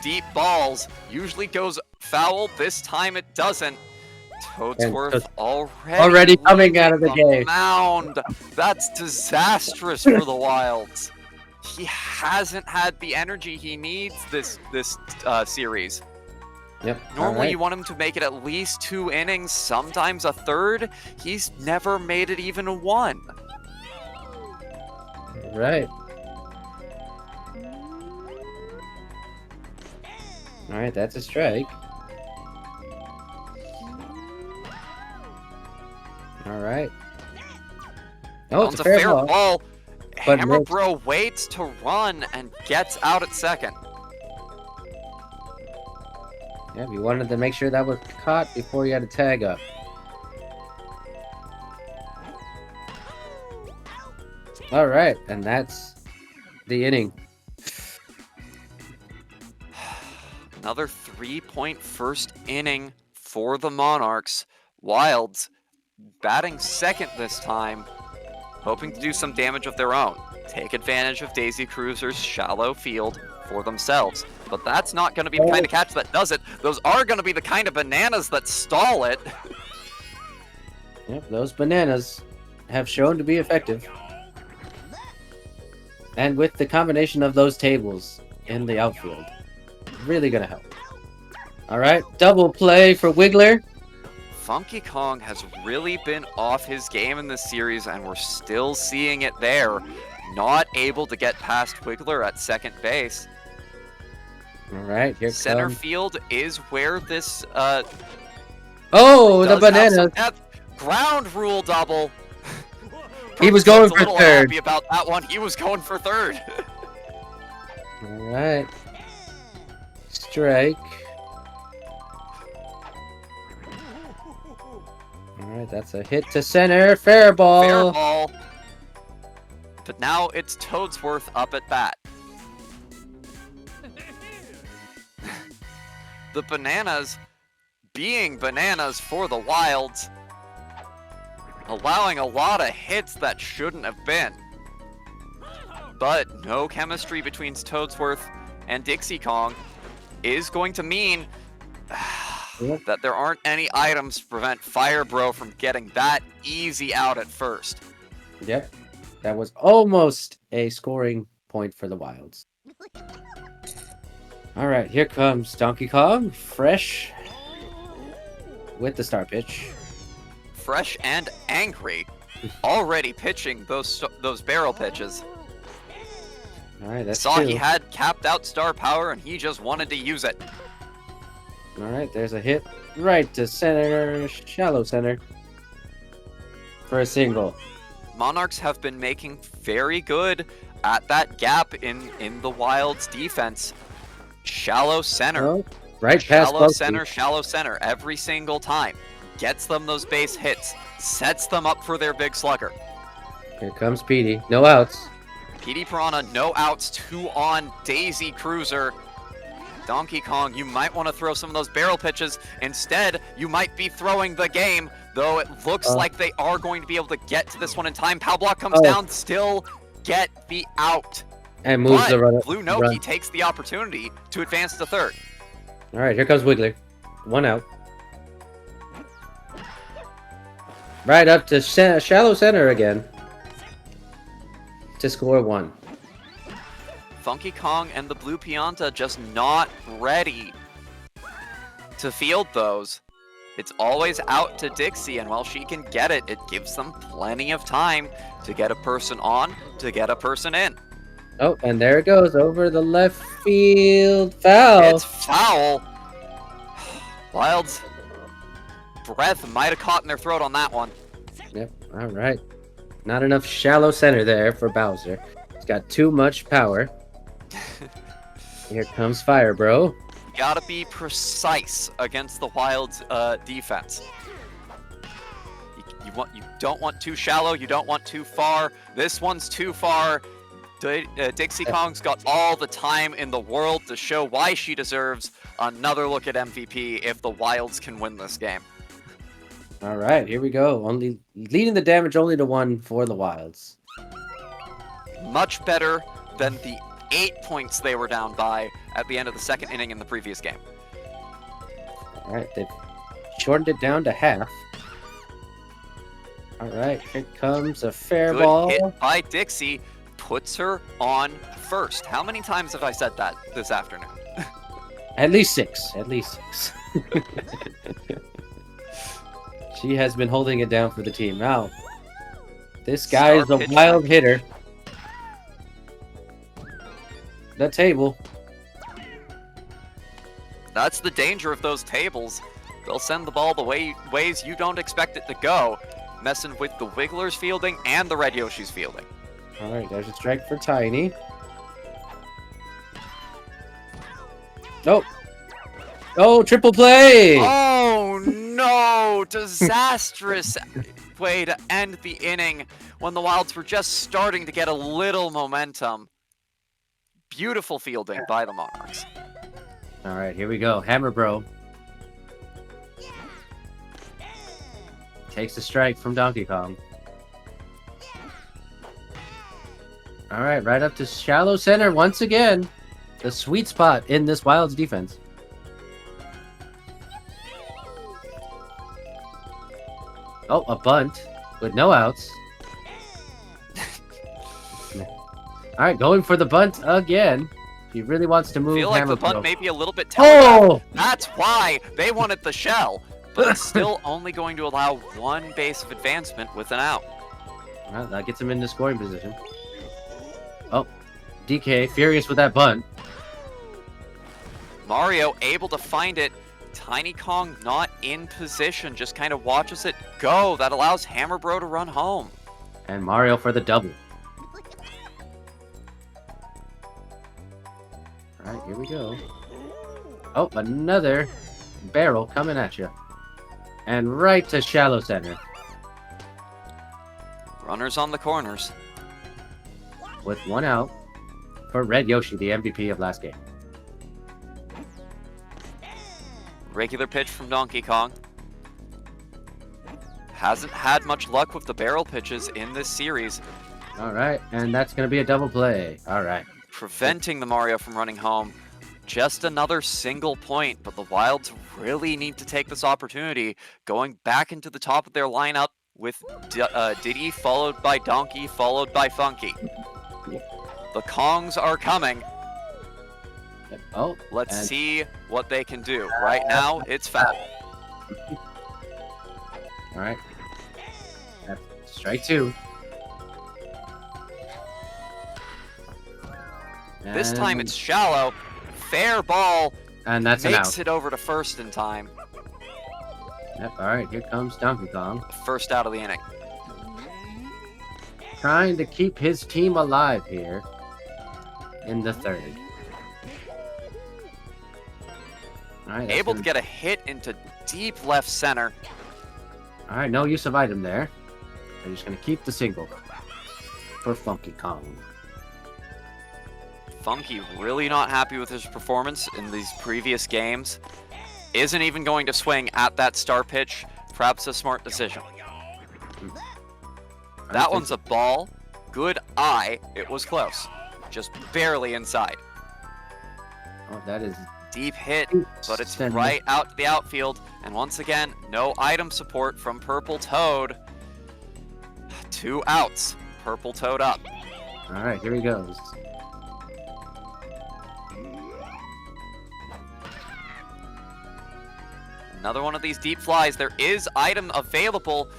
deep balls. Usually goes foul. This time it doesn't. Toadsworth already coming out of the leaving game. Mound. That's disastrous for the Wilds. He hasn't had the energy he needs this series. Yep. Normally you want him to make it at least 2 innings, sometimes a third. He's never made it even 1. All right. All right, that's a strike. All right. Oh, it's a fair ball. But Hammer Bro waits to run and gets out at second. Yeah, we wanted to make sure that was caught before you had to tag up. All right, and that's the inning. Another 3-point first inning for the Monarchs. Wilds batting second this time, hoping to do some damage of their own. Take advantage of Daisy Cruiser's shallow field for themselves. But that's not going to be the kind of catch that does it. Those are going to be the kind of bananas that stall it. Yep, those bananas have shown to be effective. And with the combination of those tables in the outfield, really going to help. All right, double play for Wiggler. Funky Kong has really been off his game in this series, and we're still seeing it there. Not able to get past Wiggler at second base. All right, here Center comes... field is where this Oh, the banana. Ground rule double. He was going for little third. Happy about that one. He was going for third. All right. Strike. All right, that's a hit to center. Fair ball. Fair ball. But now it's Toadsworth up at bat. The bananas being bananas for the Wilds, allowing a lot of hits that shouldn't have been. But no chemistry between Toadsworth and Dixie Kong is going to mean that there aren't any items to prevent Fire Bro from getting that easy out at first. Yep. That was almost a scoring point for the Wilds. All right, here comes Donkey Kong, fresh with the start pitch. Fresh and angry, already pitching those barrel pitches. All right, that's Saw two. he had capped out star power and he just wanted to use it. All right, there's a hit right to center, shallow center for a single. Monarchs have been making very good at that gap in the Wilds defense. Shallow center. Oh, right past Shallow center every single time. Gets them those base hits. Sets them up for their big slugger. Here comes Petey. No outs. PD Piranha, no outs, 2 on Daisy Cruiser. Donkey Kong, you might want to throw some of those barrel pitches. Instead, you might be throwing the game, though it looks like they are going to be able to get to this one in time. Pow Block comes down, still get the out. And moves But the runner. Blue Noki takes the opportunity to advance to third. All right, here comes Wiggler. 1 out. Right up to shallow center again. To score 1. Funky Kong and the Blue Pianta just not ready to field those. It's always out to Dixie, and while she can get it, it gives them plenty of time to get a person on, to get a person in. Oh, and there it goes over the left field foul. It's foul. Wild's breath might have caught in their throat on that one. Yep, all right. Not enough shallow center there for Bowser. He's got too much power. Here comes Fire Bro. Gotta be precise against the Wild's defense. You don't want too shallow. You don't want too far. This one's too far. Dixie Kong's got all the time in the world to show why she deserves another look at MVP if the Wilds can win this game. All right, here we go. Only leading the damage only to 1 for the Wilds. Much better than the 8 points they were down by at the end of the second inning in the previous game. All right, they've shortened it down to half. All right, here comes a fair Good ball. hit by Dixie. Puts her on first. How many times have I said that this afternoon? At least 6. At least 6. She has been holding it down for the team. Now, this guy is a wild hitter. The table. That's the danger of those tables. They'll send the ball the ways you don't expect it to go, messing with the Wiggler's fielding and the Red Yoshi's fielding. All right, there's a strike for Tiny. Nope. Oh, triple play! Oh no! Disastrous way to end the inning when the Wilds were just starting to get a little momentum. Beautiful fielding by the Monarchs. All right, here we go. Hammer Bro. Takes a strike from Donkey Kong. All right up to shallow center once again. The sweet spot in this Wilds defense. Oh, a bunt with no outs. All right, going for the bunt again. He really wants to move. I feel like Hammer the bunt Bro. may be a little bit telegraphed. Oh! That's why they wanted the shell, but it's still only going to allow 1 base of advancement with an out. Well, that gets him into scoring position. Oh, DK furious with that bunt. Mario able to find it. Tiny Kong not in position, just kind of watches it go. That allows Hammer Bro to run home. And Mario for the double. All right, here we go. Oh, another barrel coming at you. And right to shallow center. Runners on the corners. With 1 out for Red Yoshi, the MVP of last game. Regular pitch from Donkey Kong. Hasn't had much luck with the barrel pitches in this series. All right, and that's going to be a double play. All right. Preventing the Mario from running home. Just another single point, but the Wilds really need to take this opportunity, going back into the top of their lineup with Diddy, followed by Donkey, followed by Funky. The Kongs are coming. Oh, Let's see what they can do. Right now, it's foul. All right. That's strike 2. This time it's shallow. Fair ball. And that's an out. Makes it over to first in time. Yep, all right, here comes Donkey Kong. First out of the inning. Trying to keep his team alive here in the 3rd. All right, Able to get a hit into deep left center. All right, no use of item there. They're just going to keep the single for Funky Kong. Funky really not happy with his performance in these previous games. Isn't even going to swing at that star pitch. Perhaps a smart decision. That one's a ball. Good eye. It was close. Just barely inside. Oh, that is Deep hit, but it's Send right out to the outfield. And once again, no item support from Purple Toad. 2 outs. Purple Toad up. All right, here he goes. Another one of these deep flies. There is item available.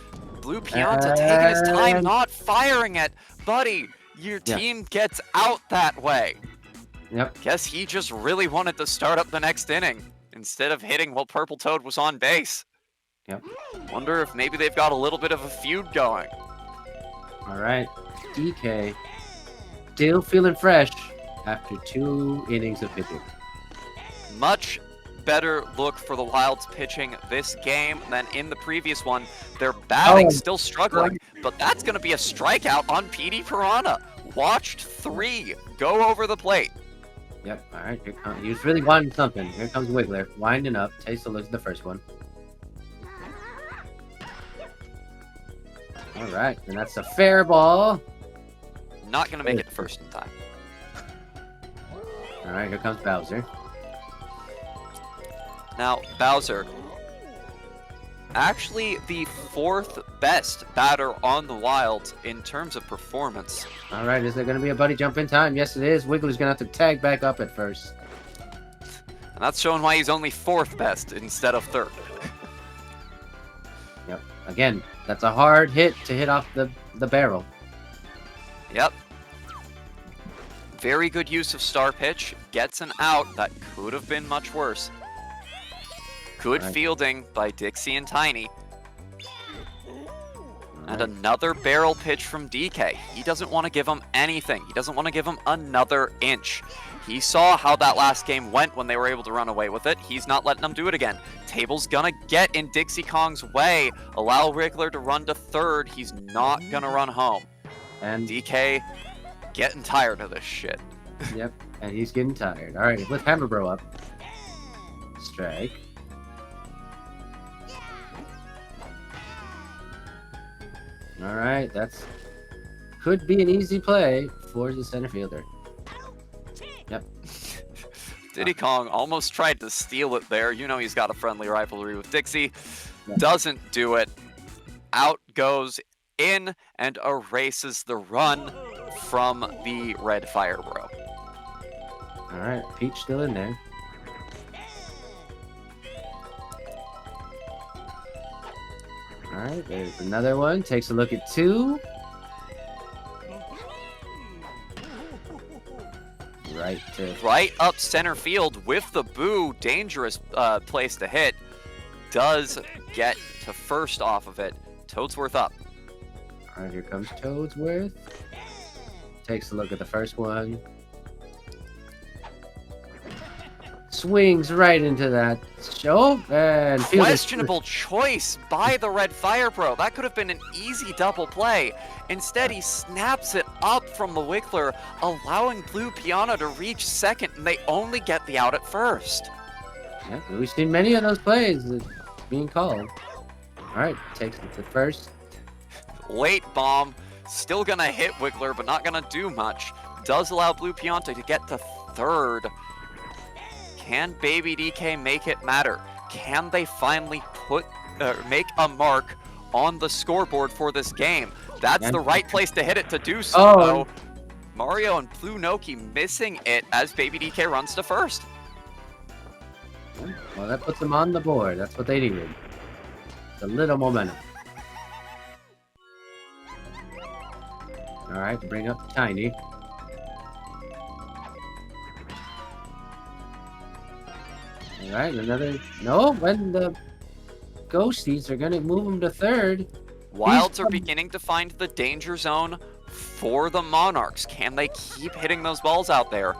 Blue Pianta taking his time, And- not firing it. Buddy, your Yeah. team gets out that way. Yep. Guess he just really wanted to start up the next inning instead of hitting while Purple Toad was on base. Yep. Wonder if maybe they've got a little bit of a feud going. All right, DK still feeling fresh after 2 innings of pitching. Much better look for the Wild's pitching this game than in the previous one. Their batting still struggling, but that's going to be a strikeout on PD Piranha. Watched 3 go over the plate. Yep. All right, here comes. He was really wanting something. Here comes Wiggler, winding up. Takes a look at the first one. All right, and that's a fair ball. Not going to make it first in time. All right, here comes Bowser. Now, Bowser, actually the 4th best batter on the Wild in terms of performance. All right, is there going to be a buddy jump in time? Yes, it is. Wiggler's going to have to tag back up at first. And that's showing why he's only 4th best instead of 3rd. Yep. Again, that's a hard hit to hit off the barrel. Yep. Very good use of star pitch. Gets an out. That could have been much worse. Good Right. fielding by Dixie and Tiny. All And right. another barrel pitch from DK. He doesn't want to give him anything. He doesn't want to give him another inch. He saw how that last game went when they were able to run away with it. He's not letting them do it again. Table's gonna get in Dixie Kong's way. Allow Wriggler to run to 3rd. He's not gonna run home. And DK getting tired of this shit. yep, and he's getting tired. All right, with Hammer Bro up. Strike. All right, that's could be an easy play for the center fielder. Yep. Diddy Kong almost tried to steal it there. You know he's got a friendly rivalry with Dixie. Yeah. Doesn't do it. Out goes in and erases the run from the Red Fire Bro. All right, Peach still in there. All right, there's another one. Takes a look at 2. Right to Right up center field with the boo. Dangerous place to hit. Does get to first off of it. Toadsworth up. All right, here comes Toadsworth. Takes a look at the first one. Swings right into that show and fielder- Questionable choice by the Red Fire Bro. That could have been an easy double play. Instead, he snaps it up from the Wiggler, allowing Blue Piano to reach 2nd, and they only get the out at 1st. Yeah, we've seen many of those plays being called. All right, takes it to first. Late bomb, still gonna hit Wiggler, but not gonna do much. Does allow Blue Pianta to get to 3rd. Can Baby DK make it matter? Can they finally make a mark on the scoreboard for this game? That's the right place to hit it to do so. Oh. Though. Mario and Blue Noki missing it as Baby DK runs to 1st. Well, that puts them on the board. That's what they needed. It's a little momentum. All right, bring up Tiny. All right, another. No, when the Ghosties are going to move him to 3rd. Wilds are beginning to find the danger zone for the Monarchs. Can they keep hitting those balls out there?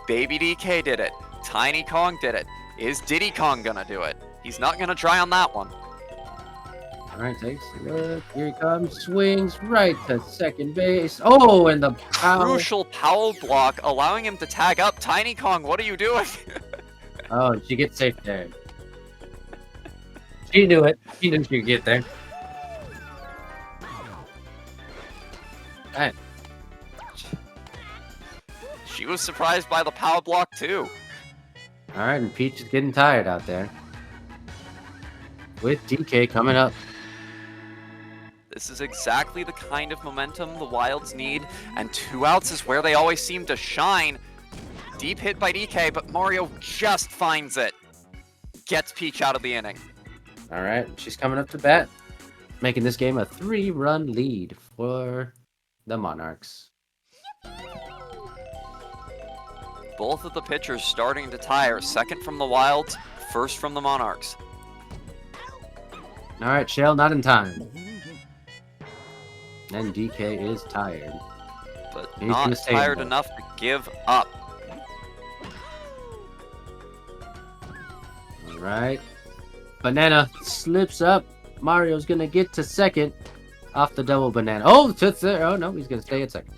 Baby DK did it. Tiny Kong did it. Is Diddy Kong gonna do it? He's not gonna try on that one. All right, takes a look. Here he comes. Swings right to 2nd base. Oh, and the power. Crucial Powell block, allowing him to tag up. Tiny Kong, what are you doing? Oh, she gets safe there. She knew it. She knew she could get there. All right. She was surprised by the power block too. All right, and Peach is getting tired out there. With DK coming up. This is exactly the kind of momentum the Wilds need, and 2 outs is where they always seem to shine. Deep hit by DK, but Mario just finds it. Gets Peach out of the inning. All right, she's coming up to bat, making this game a 3-run lead for the Monarchs. Both of the pitchers starting to tire. Second from the Wilds, first from the Monarchs. All right, Shell, not in time. And DK is tired. But He's not gonna stay tired in. enough to give up. All right. Banana slips up. Mario's going to get to second off the double banana. Oh, to third. Oh, no, he's going to stay at second.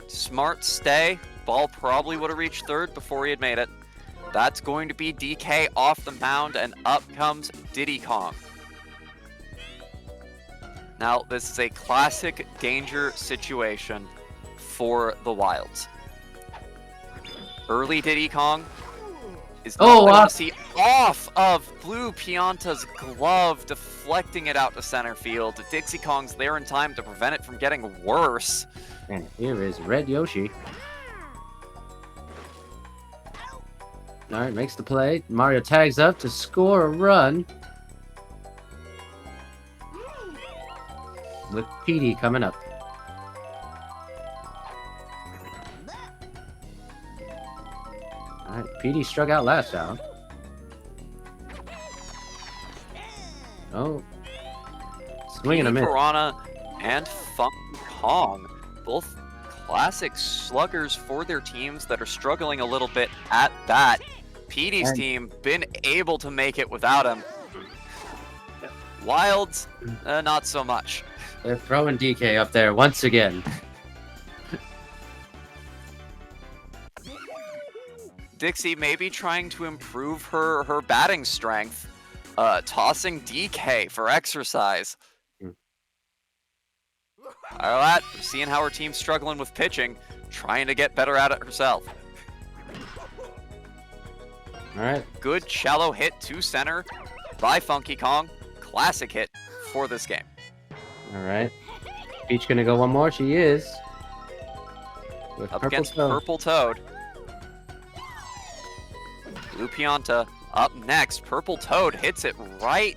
Smart stay. Ball probably would have reached third before he had made it. That's going to be DK off the mound, and up comes Diddy Kong. Now, this is a classic danger situation for the Wilds. Early Diddy Kong is not going to see off of Blue Pianta's glove, deflecting it out to center field. Dixie Kong's there in time to prevent it from getting worse. And here is Red Yoshi. All right, makes the play. Mario tags up to score a run. With PD coming up. All right, PD struck out last out. Oh. Swing and a miss. Piranha and Funky Kong, both classic sluggers for their teams that are struggling a little bit at bat. PD's team been able to make it without him. Wilds, not so much. They're throwing DK up there once again. Dixie maybe trying to improve her batting strength, tossing DK for exercise. Alright, seeing how her team's struggling with pitching, trying to get better at it herself. Alright. Good shallow hit to center by Funky Kong. Classic hit for this game. Alright. Peach gonna go one more. She is. With Up against Purple Toad. Blue Pianta up next. Purple Toad hits it right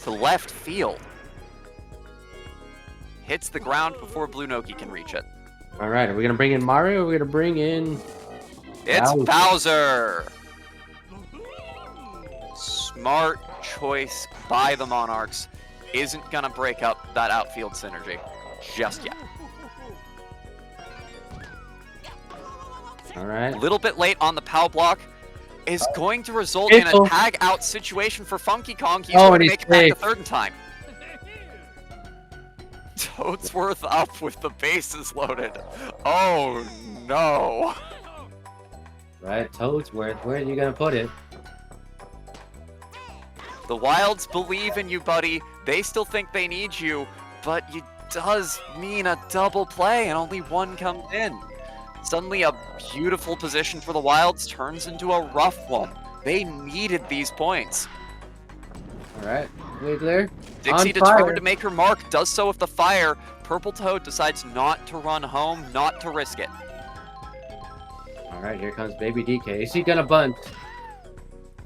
to left field. Hits the ground before Blue Noki can reach it. Alright, are we gonna bring in Mario or are we gonna bring in... It's Bowser! Smart choice by the Monarchs. Isn't gonna break up that outfield synergy just yet. Alright. A little bit late on the POW block is going to result in a tag out situation for Funky Kong. He's going to make it back to third in time. Toadsworth up with the bases loaded. Oh no. Right, Toadsworth, where are you gonna put it? The Wilds believe in you, buddy. They still think they need you, but it does mean a double play and only one comes in. Suddenly a beautiful position for the Wilds turns into a rough one. They needed these points. Alright, Wiggler. Dixie determined to make her mark, does so with the fire. Purple Toad decides not to run home, not to risk it. Alright, here comes Baby DK. Is he gonna bunt?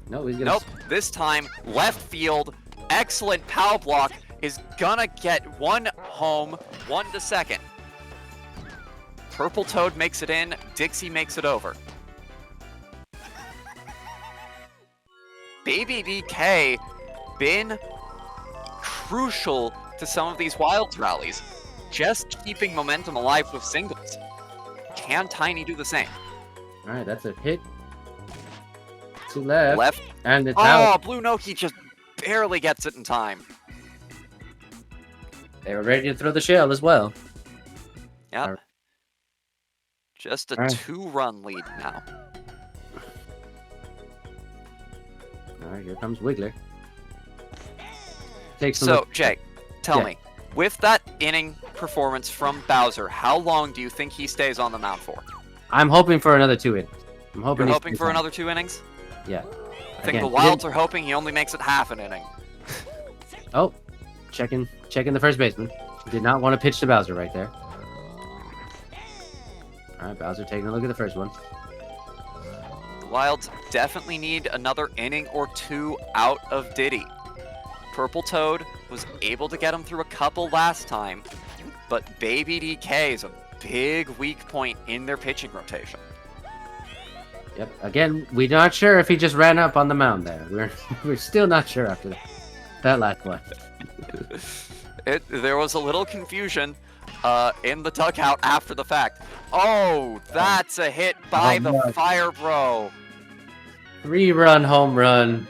No, he's gonna... Nope, this time, left field, excellent POW block, is gonna get one home, one to second. Purple Toad makes it in, Dixie makes it over. Baby DK been crucial to some of these Wilds rallies, just keeping momentum alive with singles. Can Tiny do the same? Alright, that's a hit. To left. Left. And it's out. Blue Noki just barely gets it in time. They were ready to throw the shell as well. Yep. Right. Just a 2-run lead now. Alright, here comes Wiggler. So, Jay, tell me, with that inning performance from Bowser, how long do you think he stays on the mound for? I'm hoping for another 2 innings. You're hoping for another 2 innings? Yeah. I think the Wilds are hoping he only makes it half an inning. Oh, checking the first baseman. Did not want to pitch to Bowser right there. All right, Bowser taking a look at the first one. The Wilds definitely need another inning or two out of Diddy. Purple Toad was able to get him through a couple last time, but Baby DK is a big weak point in their pitching rotation. Yep. Again, we're not sure if he just ran up on the mound there. We're still not sure after that last one. There was a little confusion in the dugout after the fact. Oh, that's a hit by the Fire Bro. 3-run home run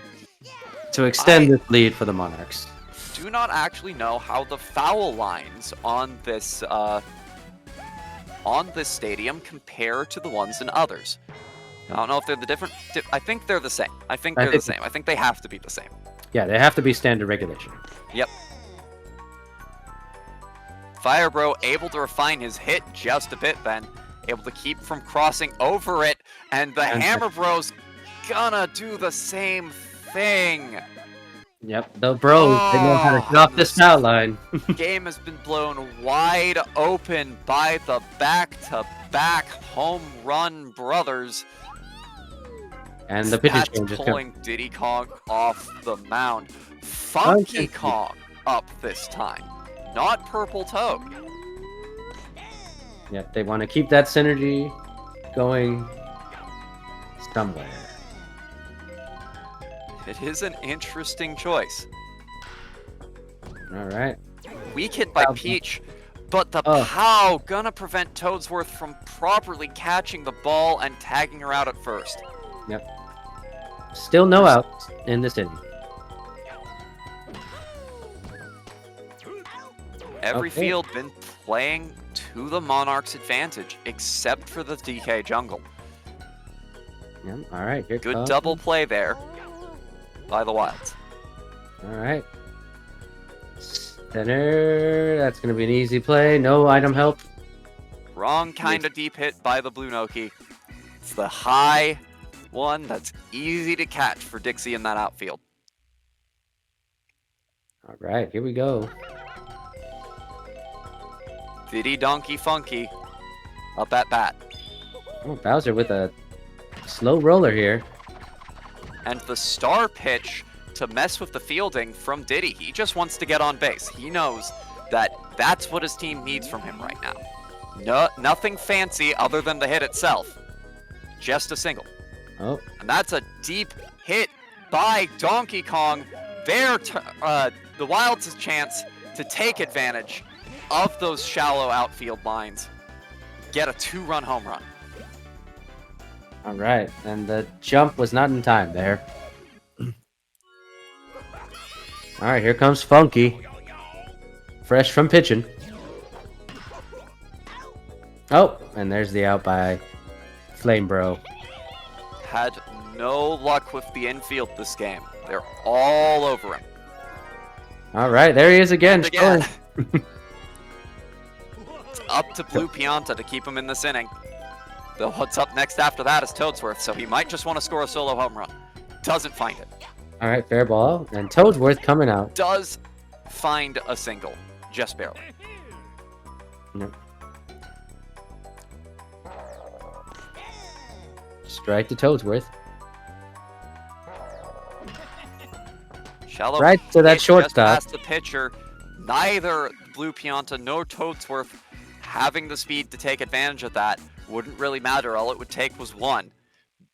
to extend this lead for the Monarchs. Do not actually know how the foul lines on this stadium compare to the ones in others. I don't know if they're the different. I think they're the same. I think they're the same. I think they have to be the same. Yeah, they have to be standard regulation. Yep. Fire Bro able to refine his hit just a bit then. Able to keep from crossing over it. And the Hammer Bro's gonna do the same thing. Yep, the Bros, they know how to get off this foul line. Game has been blown wide open by the back-to-back home run brothers. And the pitcher change That's is pulling Diddy Kong off the mound. Funky Kong up this time, not Purple Toad. Yep, they want to keep that synergy going somewhere. It is an interesting choice. All right. Weak hit by Peach, but the POW gonna prevent Toadsworth from properly catching the ball and tagging her out at first. Yep. Still no outs in this inning. Every field been playing to the Monarchs' advantage, except for the DK jungle. Yep. All right. Here Good double play there by the Wilds. All right. Center. That's going to be an easy play. No item help. Wrong kind of deep hit by the Blue Noki. It's the high one that's easy to catch for Dixie in that outfield. All right. Here we go. Diddy Donkey Funky up at bat. Oh, Bowser with a slow roller here. And the star pitch to mess with the fielding from Diddy. He just wants to get on base. He knows that that's what his team needs from him right now. No, nothing fancy other than the hit itself. Just a single. Oh. And that's a deep hit by Donkey Kong. The Wilds' chance to take advantage of those shallow outfield lines. Get a 2-run home run. All right, and the jump was not in time there. All right, here comes Funky. Fresh from pitching. Oh, and there's the out by Flame Bro. Had no luck with the infield this game. They're all over him. All right, there he is again. It's up to Blue Pianta to keep him in this inning. Though what's up next after that is Toadsworth, so he might just want to score a solo home run. Doesn't find it. All right, fair ball. And Toadsworth coming out. Does find a single, just barely. Yep. Strike to Toadsworth. Shallow right to that just shortstop. past the pitcher. Neither Blue Pianta nor Toadsworth having the speed to take advantage of that. Wouldn't really matter. All it would take was one.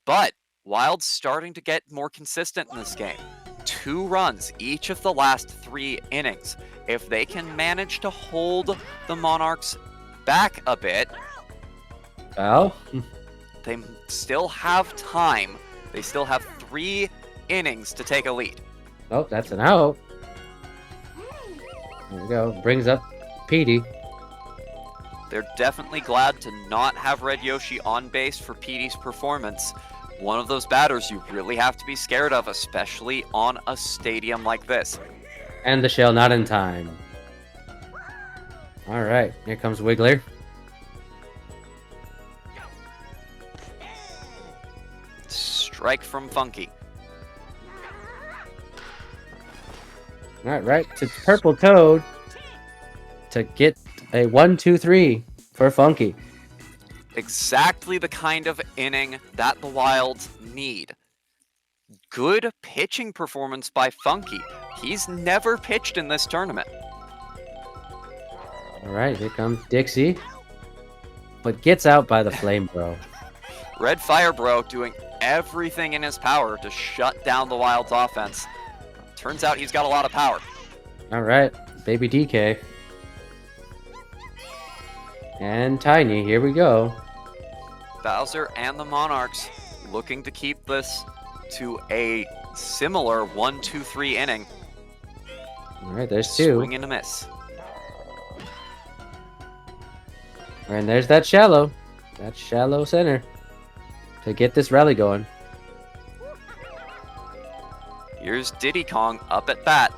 But Wild's starting to get more consistent in this game. 2 runs each of the last 3 innings. If they can manage to hold the Monarchs back a bit, Well, they still have time. They still have 3 innings to take a lead. oh, that's an out. There we go. Brings up Petey. They're definitely glad to not have Red Yoshi on base for Petey's performance. One of those batters you really have to be scared of, especially on a stadium like this. And the shell not in time. All right, here comes Wiggler. strike from Funky. All right to Purple Toad to get a 1-2-3 for Funky. Exactly the kind of inning that the Wilds need. Good pitching performance by Funky. He's never pitched in this tournament. All right, here comes Dixie, but gets out by the Flame Bro. Red Fire Bro doing everything in his power to shut down the Wild's offense. Turns out he's got a lot of power. All right, Baby DK. And Tiny, here we go. Bowser and the Monarchs looking to keep this to a similar 1-2-3 inning. All right, there's two. Swing and a miss. And there's that shallow center to get this rally going. Here's Diddy Kong up at bat.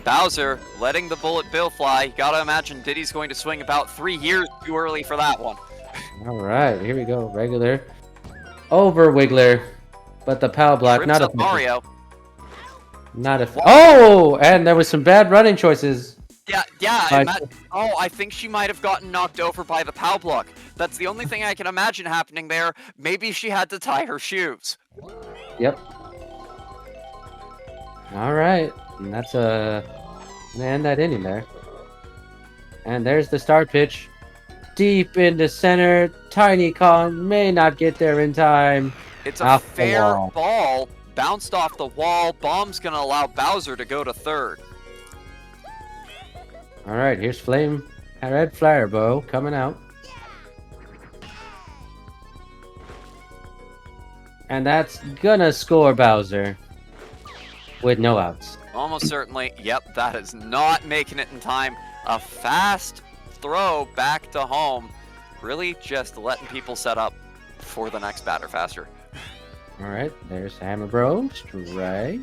Bowser letting the bullet bill fly. You gotta imagine Diddy's going to swing about 3 years too early for that one. All right, here we go. Regular over Wiggler, but the power block Trips not up a Mario. not a. Oh, and there was some bad running choices. Yeah. By- And I think she might have gotten knocked over by the POW block. That's the only thing I can imagine happening there. Maybe she had to tie her shoes. Yep. All right, and that's end that inning there. And there's the start pitch, deep into center. Tiny Kong may not get there in time. It's a Off the fair wall. ball. Bounced off the wall. Bomb's gonna allow Bowser to go to third. All right, here's Flame Red Flare Bow coming out. And that's gonna score Bowser with no outs. Almost certainly. Yep, that is not making it in time. A fast throw back to home. Really just letting people set up for the next batter faster. All right, there's Hammer Bro, strike.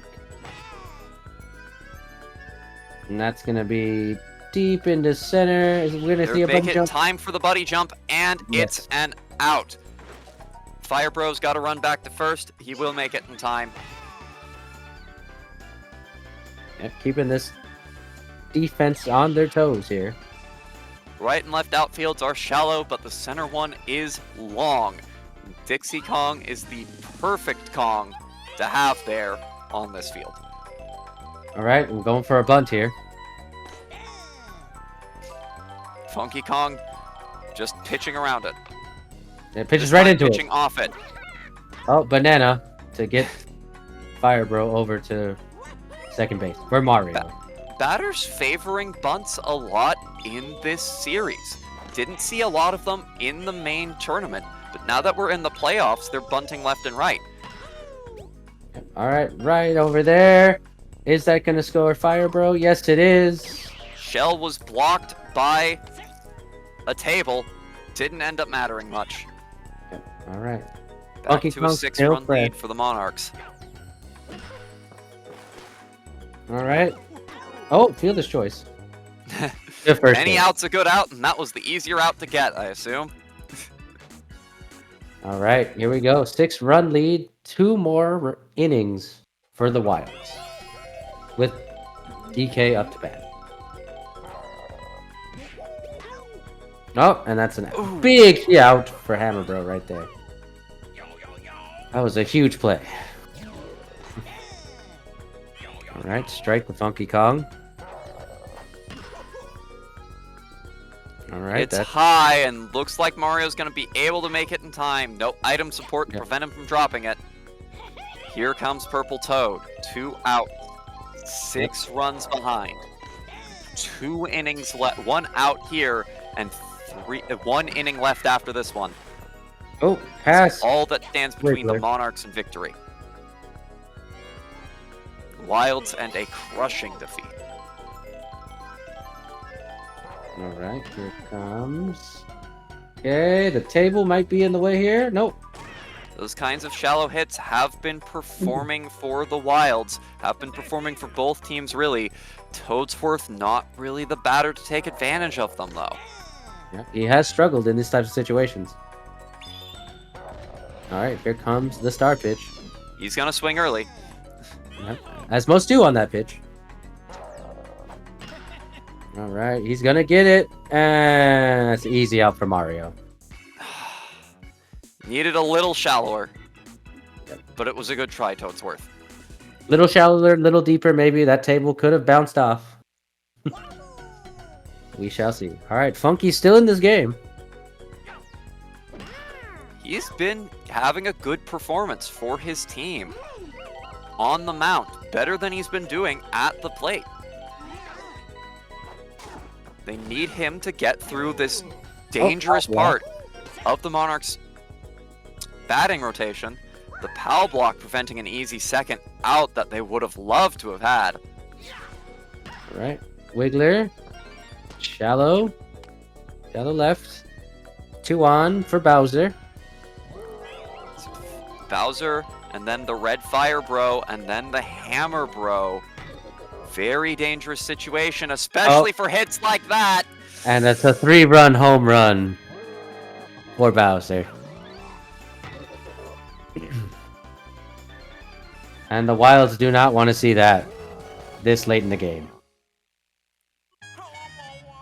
And that's gonna be deep into center. We're gonna see a They're bunch making of time for the buddy jump, and Yes. it's an out. Fire Bro's got to run back to first. He will make it in time. Yep, keeping this defense on their toes here. Right and left outfields are shallow, but the center one is long. Dixie Kong is the perfect Kong to have there on this field. All right, I'm going for a bunt here. Funky Kong just pitching around it. It pitches This right time into pitching it. off it. Oh, Banana to get Fire Bro over to second base for Mario. Batters favoring bunts a lot in this series. Didn't see a lot of them in the main tournament, but now that we're in the playoffs, they're bunting left and right. All right, right over there. Is that going to score Fire Bro? Yes, it is. Shell was blocked by a table. Didn't end up mattering much. All right. Back Funky to a Kong 6-run still lead for the Monarchs. All right. Oh, fielder's choice. The first Any base. out's a good out, and that was the easier out to get, I assume. All right, here we go. 6-run lead. 2 more innings for the Wilds with DK up to bat. Oh, and that's a Ooh. big out for Hammer Bro right there. That was a huge play. All right, strike with Funky Kong. All right, It's that's high, and looks like Mario's going to be able to make it in time. No item support to Yep. prevent him from dropping it. Here comes Purple Toad. 2 out. 6 runs behind. 2 innings left. 1 out here, and 1 inning left after this one. oh pass. All that stands between the Wiggler. Monarchs and victory. Wilds and a crushing defeat. All right, here comes. Okay, the table might be in the way here. Nope. Those kinds of shallow hits have been performing for the Wilds, have been performing for both teams really. Toadsworth not really the batter to take advantage of them though. Yeah, he has struggled in these types of situations. All right, here comes the star pitch. He's gonna swing early. Yep. As most do on that pitch. All right, he's gonna get it, and it's easy out for Mario. Needed a little shallower, but it was a good try, Toadsworth. Little shallower, little deeper, maybe that table could have bounced off. We shall see. All right, Funky's still in this game. He's been having a good performance for his team on the mound, better than he's been doing at the plate. They need him to get through this dangerous part of the Monarchs' batting rotation. The POW block preventing an easy second out that they would have loved to have had. All right, Wiggler, shallow left, 2 on for Bowser. Bowser, and then the Red Fire Bro, and then the Hammer Bro. Very dangerous situation, especially for hits like that. And it's a 3-run home run for Bowser. And the Wilds do not want to see that this late in the game.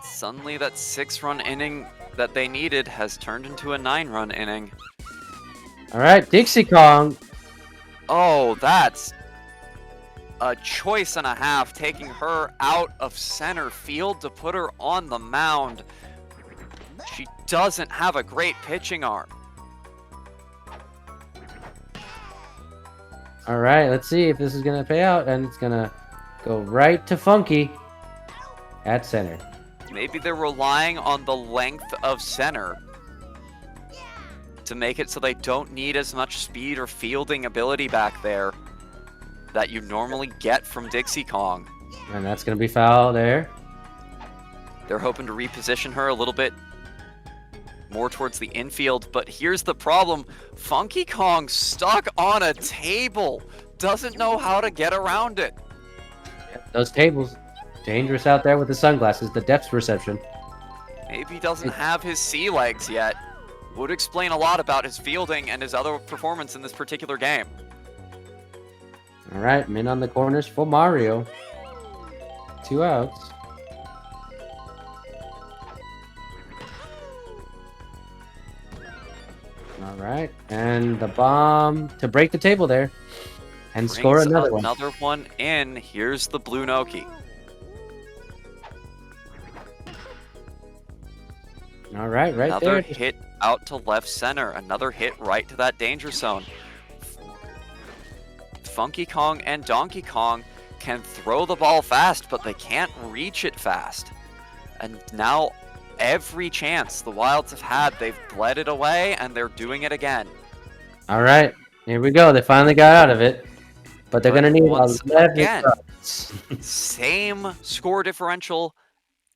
Suddenly that 6-run inning that they needed has turned into a 9-run inning. All right, Dixie Kong. Oh, that's a choice and a half, taking her out of center field to put her on the mound. She doesn't have a great pitching arm. All right, let's see if this is going to pay out, and it's going to go right to Funky at center. Maybe they're relying on the length of center to make it so they don't need as much speed or fielding ability back there that you normally get from Dixie Kong. And that's going to be foul there. They're hoping to reposition her a little bit more towards the infield, but here's the problem. Funky Kong stuck on a table. Doesn't know how to get around it. Those tables, dangerous out there with the sunglasses, the depth perception. Maybe he doesn't have his sea legs yet. Would explain a lot about his fielding and his other performance in this particular game. All right, men on the corners for Mario. 2 outs. All right, and the bomb to break the table there and Brings score another one. Another one in. Here's the Blue Noki. All right, right Another there. hit out to left center. Another hit right to that danger zone. Funky Kong and Donkey Kong can throw the ball fast, but they can't reach it fast. And now every chance the Wilds have had, they've bled it away, and they're doing it again. All right, here we go. They finally got out of it, but they're going to need once 11 again, runs. Same score differential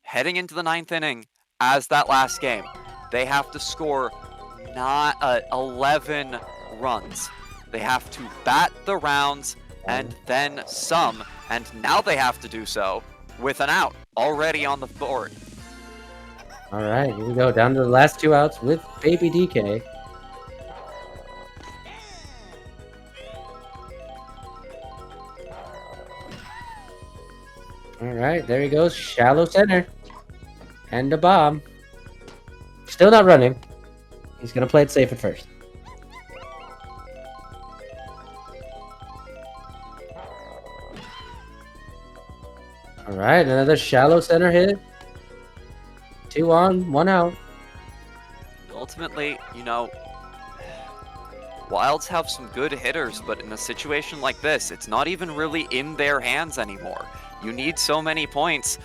heading into the 9th inning as that last game. They have to score 11 runs. They have to bat the rounds and then some, and now they have to do so with an out already on the board. All right, here we go. Down to the last 2 outs with Baby DK. All right, there he goes. Shallow center. And a bomb. Still not running. He's going to play it safe at first. All right, another shallow center hit. 2 on, 1 out. Ultimately, Wilds have some good hitters, but in a situation like this, it's not even really in their hands anymore. You need so many points.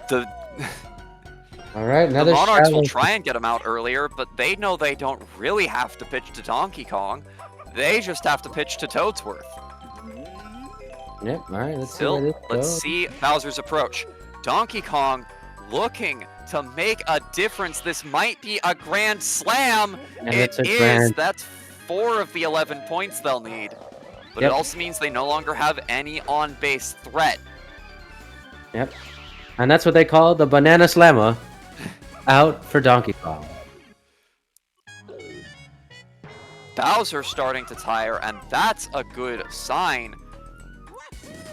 The All right, another Monarchs shallow. will try and get them out earlier, but they know they don't really have to pitch to Donkey Kong. They just have to pitch to Toadsworth. Yep, all right, let's Still, see where this let's goes. see Bowser's approach. Donkey Kong looking to make a difference. This might be a grand slam. And It it's a is. grand. That's 4 of the 11 points they'll need. But Yep. it also means they no longer have any on-base threat. Yep. And that's what they call the banana slammer. Out for Donkey Kong. Bowser starting to tire, and that's a good sign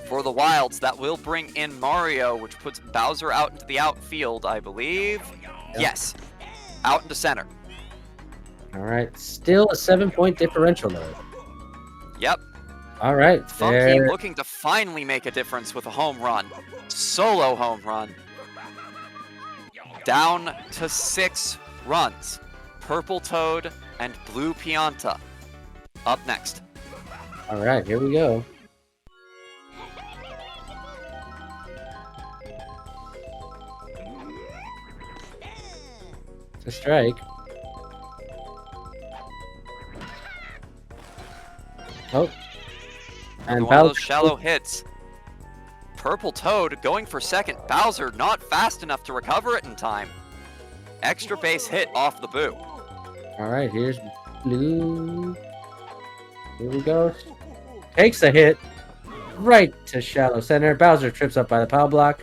for the Wilds. That will bring in Mario, which puts Bowser out into the outfield, I believe. Yep. Yes, out into center. All right, still a 7-point differential though. Yep. All right, Funky there. looking to finally make a difference with a home run. Solo home run. Down to 6 runs. Purple Toad and Blue Pianta up next. All right, here we go. It's a strike. Oh. And One of those Bowser. shallow hits. Purple Toad going for second. Bowser not fast enough to recover it in time. Extra base hit off the Boo. All right, here's Blue. Here we go. Takes a hit right to shallow center. Bowser trips up by the power block.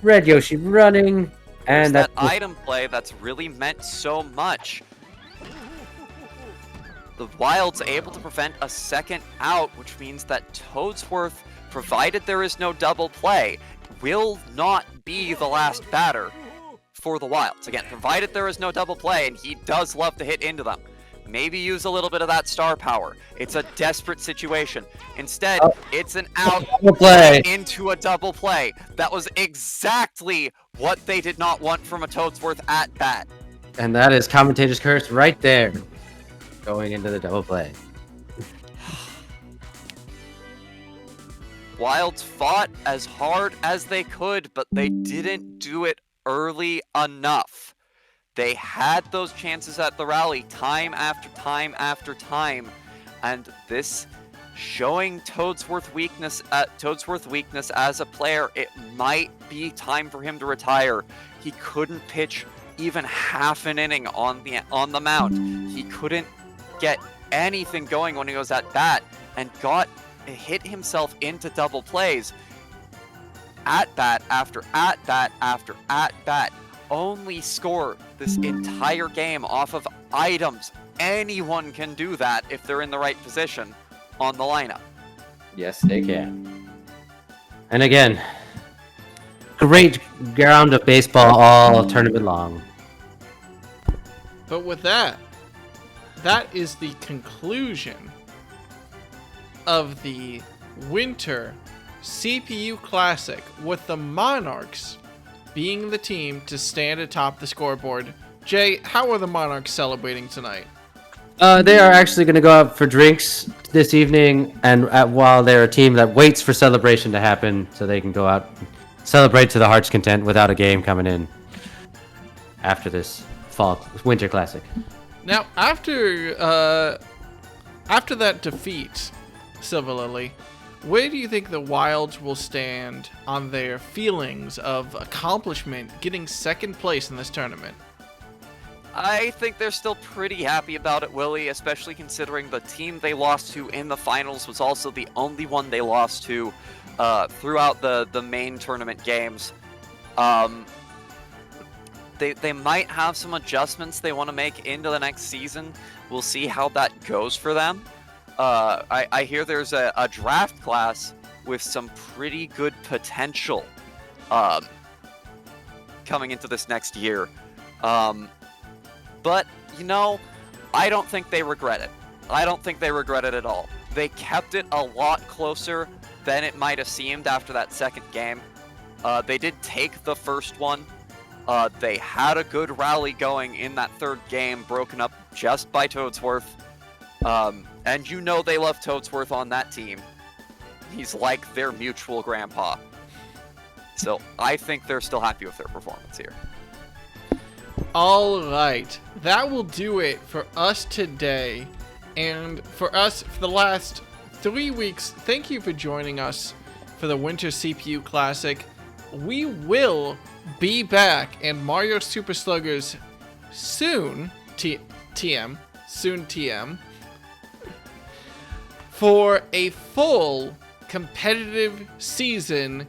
Red Yoshi running. There's And that that's item play that's really meant so much. The Wild's able to prevent a second out, which means that Toadsworth, provided there is no double play, will not be the last batter for the Wilds. Again, provided there is no double play, and he does love to hit into them. Maybe use a little bit of that star power. It's a desperate situation. Instead, it's an out double play. into a double play. That was exactly what they did not want from a Toadsworth at bat. And that is commentator's curse right there. Going into the double play. Wilds fought as hard as they could, but they didn't do it early enough. They had those chances at the rally time after time after time, and this showing Toadsworth weakness as a player. It might be time for him to retire. He couldn't pitch even half an inning on the mound. He couldn't get anything going when he was at bat, and hit himself into double plays. At bat after at bat after at bat. Only score this entire game off of items. Anyone can do that if they're in the right position on the lineup. Yes, they can. And again, great round of baseball all tournament long. But with that is the conclusion of the Winter CPU Classic, with the Monarchs being the team to stand atop the scoreboard. Jay, how are the Monarchs celebrating tonight? They are actually going to go out for drinks this evening, and while they're a team that waits for celebration to happen so they can go out and celebrate to the heart's content without a game coming in after this Winter Classic. Now, after that defeat, Silver Lily, where do you think the Wilds will stand on their feelings of accomplishment, getting second place in this tournament? I think they're still pretty happy about it, Willie, especially considering the team they lost to in the finals was also the only one they lost to throughout the main tournament games. They might have some adjustments they want to make into the next season. We'll see how that goes for them. I hear there's a draft class with some pretty good potential coming into this next year. But, I don't think they regret it. I don't think they regret it at all. They kept it a lot closer than it might have seemed after that second game. They did take the first one. They had a good rally going in that third game, broken up just by Toadsworth. And they love Toadsworth on that team. He's like their mutual grandpa. So I think they're still happy with their performance here. All right, that will do it for us today. And for us, for the last 3 weeks, thank you for joining us for the Winter CPU Classic. We will be back in Mario Super Sluggers soon, TM, for a full competitive season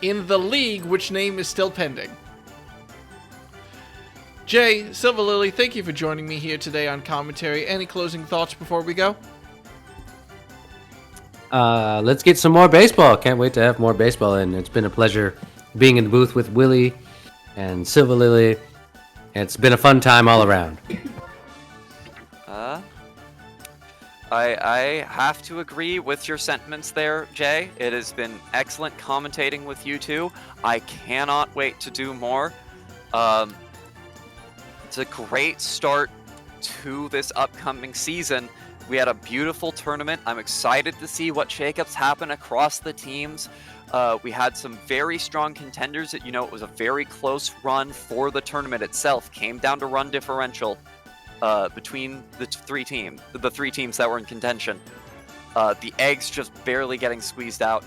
in the league, which name is still pending. Jay, Silver Lily, thank you for joining me here today on commentary. Any closing thoughts before we go? Let's get some more baseball. Can't wait to have more baseball, and it's been a pleasure being in the booth with Willie and Silver Lily. It's been a fun time all around. I have to agree with your sentiments there, Jay. It has been excellent commentating with you two. I cannot wait to do more. It's a great start to this upcoming season. We had a beautiful tournament. I'm excited to see what shakeups happen across the teams. We had some very strong contenders. It was a very close run for the tournament itself. Came down to run differential between the three teams that were in contention. The eggs just barely getting squeezed out.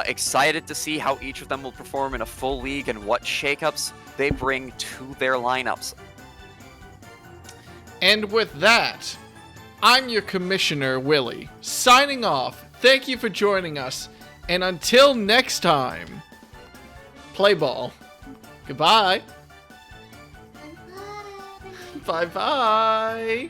Excited to see how each of them will perform in a full league and what shakeups they bring to their lineups. And with that, I'm your commissioner, Willie, signing off. Thank you for joining us, and until next time, play ball. Goodbye. Bye-bye.